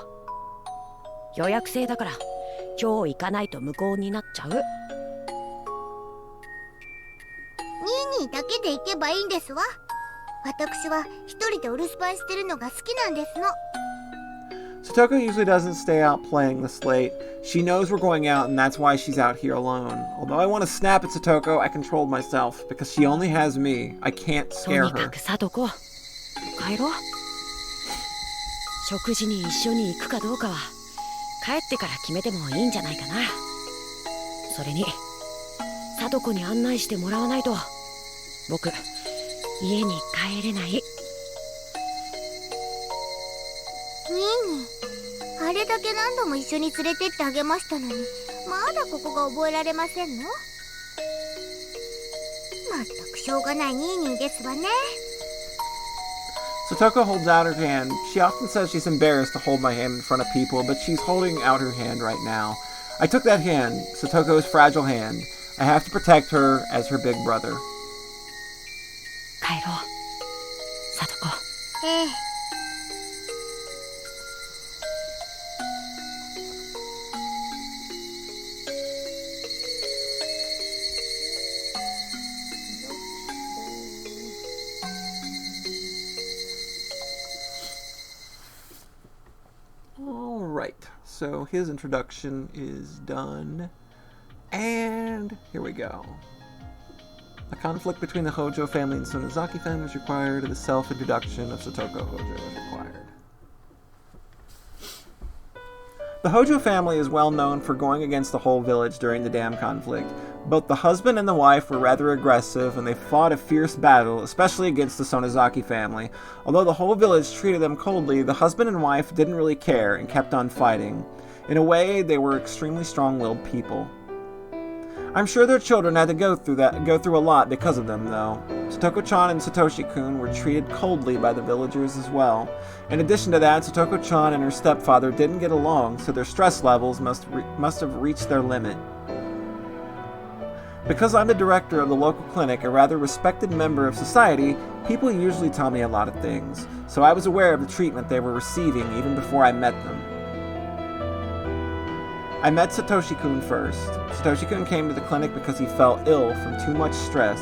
予約制だから今日行かないと無効になっちゃう。ニーニーだけで行けばいいんですわ。私は一人でお留守番してるのが好きなんですの。Satoko usually doesn't stay out playing this late. She knows we're going out and that's why she's out here alone. Although I want to snap at Satoko, I controlled myself because she only has me. I can't と scare にか her. くサトコ帰ろう。食事に一緒に行くかどうかは帰ってから決めてもいいんじゃないかな。それにサトコに案内してもらわないと僕家に帰れない。ニーニー、あれだけ何度も一緒に連れてってあげましたのに、まだここが覚えられませんの？まったくしょうがないニーニーですわね。Satoko holds out her hand. She often says she's embarrassed to hold my hand in front of people, but she's holding out her hand right now. I took that hand, Satoko's fragile hand. I have to protect her as her big brother. 帰ろうサトコ。ええ。Alright, so his introduction is done. And here we go. A conflict between the Hojo family and Sonozaki family was required, and the self-introduction of Satoko Hojo was required. The Hojo family is well known for going against the whole village during the dam conflict. Both the husband and the wife were rather aggressive, and they fought a fierce battle, especially against the Sonozaki family. Although the whole village treated them coldly, the husband and wife didn't really care and kept on fighting. In a way, they were extremely strong-willed people. I'm sure their children had to go through a lot because of them, though. Satoko-chan and Satoshi-kun were treated coldly by the villagers as well. In addition to that, Satoko-chan and her stepfather didn't get along, so their stress levels must have reached their limit. Because I'm the director of the local clinic, a rather respected member of society, people usually tell me a lot of things, so I was aware of the treatment they were receiving even before I met them. I met Satoshi-kun first. Satoshi-kun came to the clinic because he felt ill from too much stress.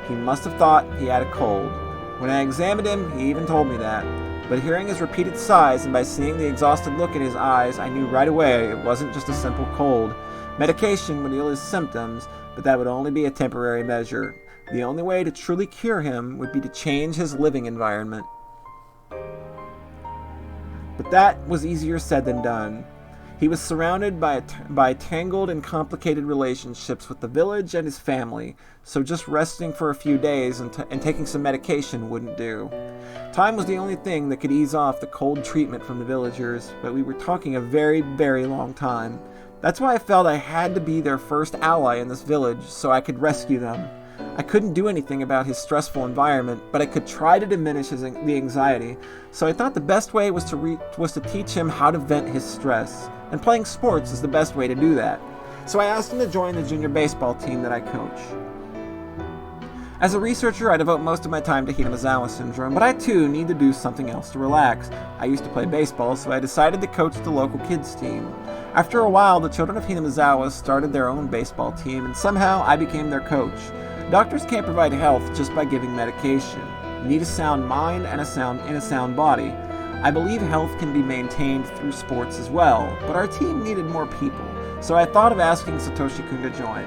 He must have thought he had a cold. When I examined him, he even told me that. But hearing his repeated sighs and by seeing the exhausted look in his eyes, I knew right away it wasn't just a simple cold. Medication would heal his symptoms, but that would only be a temporary measure. The only way to truly cure him would be to change his living environment. But that was easier said than done. He was surrounded by tangled and complicated relationships with the village and his family, so just resting for a few days and taking some medication wouldn't do. Time was the only thing that could ease off the cold treatment from the villagers, but we were talking a very, very long time. That's why I felt I had to be their first ally in this village so I could rescue them. I couldn't do anything about his stressful environment, but I could try to diminish the anxiety, so I thought the best way was to teach him how to vent his stress, and playing sports is the best way to do that. So I asked him to join the junior baseball team that I coach. As a researcher, I devote most of my time to Hinamizawa syndrome, but I too need to do something else to relax. I used to play baseball, so I decided to coach the local kids team. After a while, the children of Hinamizawa started their own baseball team, and somehow I became their coach. Doctors can't provide health just by giving medication. You need a sound mind and a sound body. I believe health can be maintained through sports as well, but our team needed more people, so I thought of asking Satoshi-kun to join.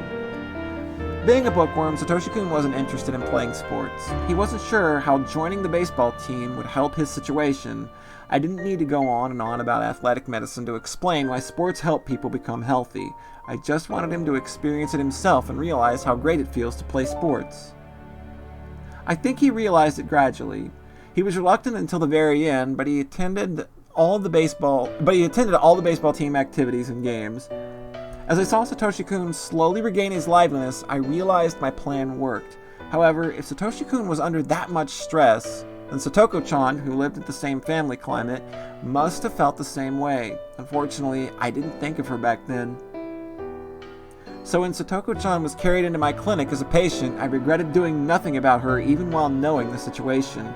Being a bookworm, Satoshi-kun wasn't interested in playing sports. He wasn't sure how joining the baseball team would help his situation. I didn't need to go on and on about athletic medicine to explain why sports help people become healthy. I just wanted him to experience it himself and realize how great it feels to play sports. I think he realized it gradually. He was reluctant until the very end, but he attended all the baseball team activities and games. As I saw Satoshi-kun slowly regain his liveliness, I realized my plan worked. However, if Satoshi-kun was under that much stress, then Satoko-chan, who lived in the same family climate, must have felt the same way. Unfortunately, I didn't think of her back then. So when Satoko-chan was carried into my clinic as a patient, I regretted doing nothing about her even while knowing the situation.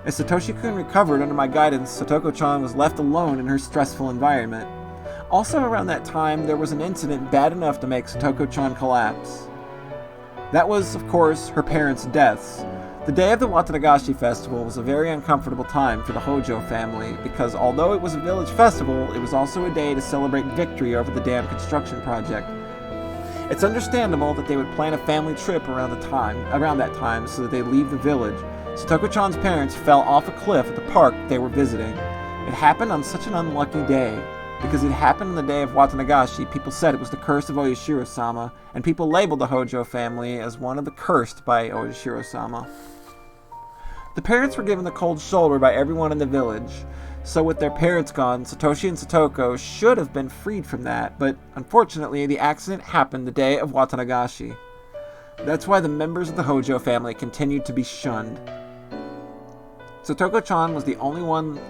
As Satoshi-kun recovered under my guidance, Satoko-chan was left alone in her stressful environment. Also around that time, there was an incident bad enough to make Satoko-chan collapse. That was, of course, her parents' deaths. The day of the Watanagashi festival was a very uncomfortable time for the Hojo family because although it was a village festival, it was also a day to celebrate victory over the dam construction project. It's understandable that they would plan a family trip around that time so that they'd leave the village. Satoko-chan's parents fell off a cliff at the park they were visiting. It happened on such an unlucky day. Because it happened on the day of Watanagashi, people said it was the curse of Oyashiro-sama, and people labeled the Hojo family as one of the cursed by Oyashiro-sama. The parents were given the cold shoulder by everyone in the village, so with their parents gone, Satoshi and Satoko should have been freed from that, but unfortunately the accident happened the day of Watanagashi. That's why the members of the Hojo family continued to be shunned. Satoko-chan was the only one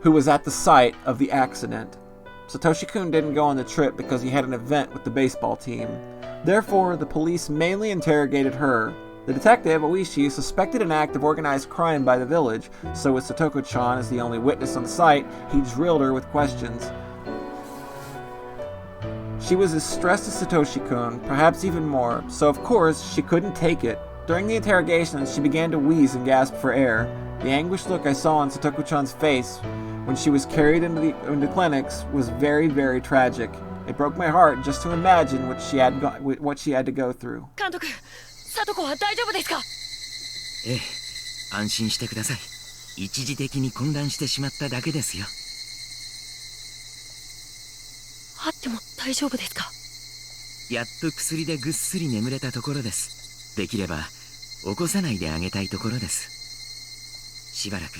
who was at the site of the accident. Satoshi-kun didn't go on the trip because he had an event with the baseball team. Therefore, the police mainly interrogated her. The detective, Oishi, suspected an act of organized crime by the village, so with Satoko-chan as the only witness on the site, he drilled her with questions. She was as stressed as Satoshi-kun, perhaps even more, so of course she couldn't take it. During the interrogations, she began to wheeze and gasp for air. The anguished look I saw on Satoko-chan's face when she was carried into clinics was very, very tragic. It broke my heart just to imagine what she had to go through. 監督、サトコは大丈夫ですか？ええ、安心してください。一時的に混乱してしまっただけですよ。あっても大丈夫ですか？やっと薬でぐっすり眠れたところです。できれば起こさないであげたいところです。しばらく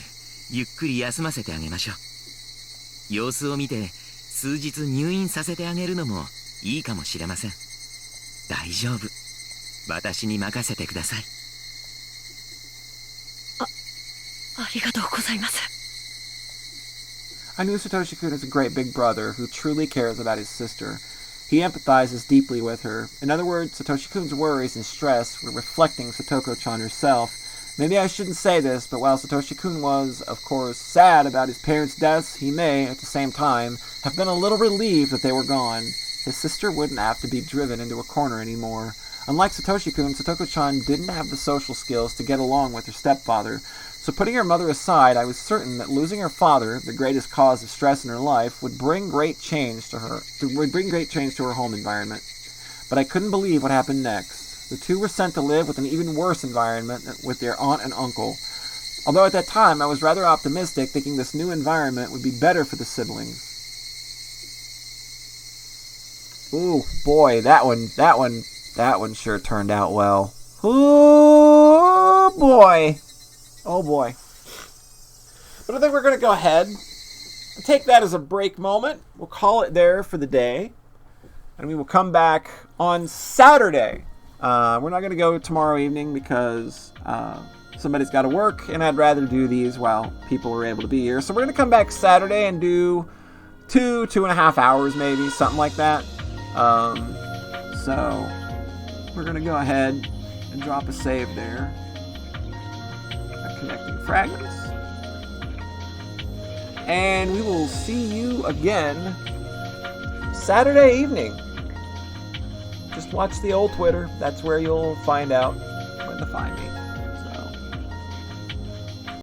ゆっくり休ませてあげましょう。様子を見て数日入院させてあげるのもいいかもしれません。大丈夫。私に任せてください。ありがとうございます。I knew Satoshi-kun as a great big brother who truly cares about his sister. He empathizes deeply with her. In other words, Satoshi-kun's worries and stress were reflecting Satoko-chan herself. Maybe I shouldn't say this, but while Satoshi-kun was, of course, sad about his parents' deaths, he may, at the same time, have been a little relieved that they were gone. His sister wouldn't have to be driven into a corner anymore. Unlike Satoshi-kun, Satoko-chan didn't have the social skills to get along with her stepfather, so putting her mother aside, I was certain that losing her father, the greatest cause of stress in her life, would bring great change to her home environment. But I couldn't believe what happened next. The two were sent to live with an even worse environment with their aunt and uncle. Although at that time I was rather optimistic, thinking this new environment would be better for the siblings. Ooh, boy, that one sure turned out well. Ooh, boy. Oh boy. But I think we're going to go ahead and take that as a break moment. We'll call it there for the day. And we will come back on Saturday. We're not going to go tomorrow evening because somebody's got to work, and I'd rather do these while people are able to be here. So we're going to come back Saturday and do 2.5 hours maybe, something like that. So we're going to go ahead and drop a save there. Connecting fragments. And we will see you again Saturday evening. Just watch the old Twitter. That's where you'll find out when to find me.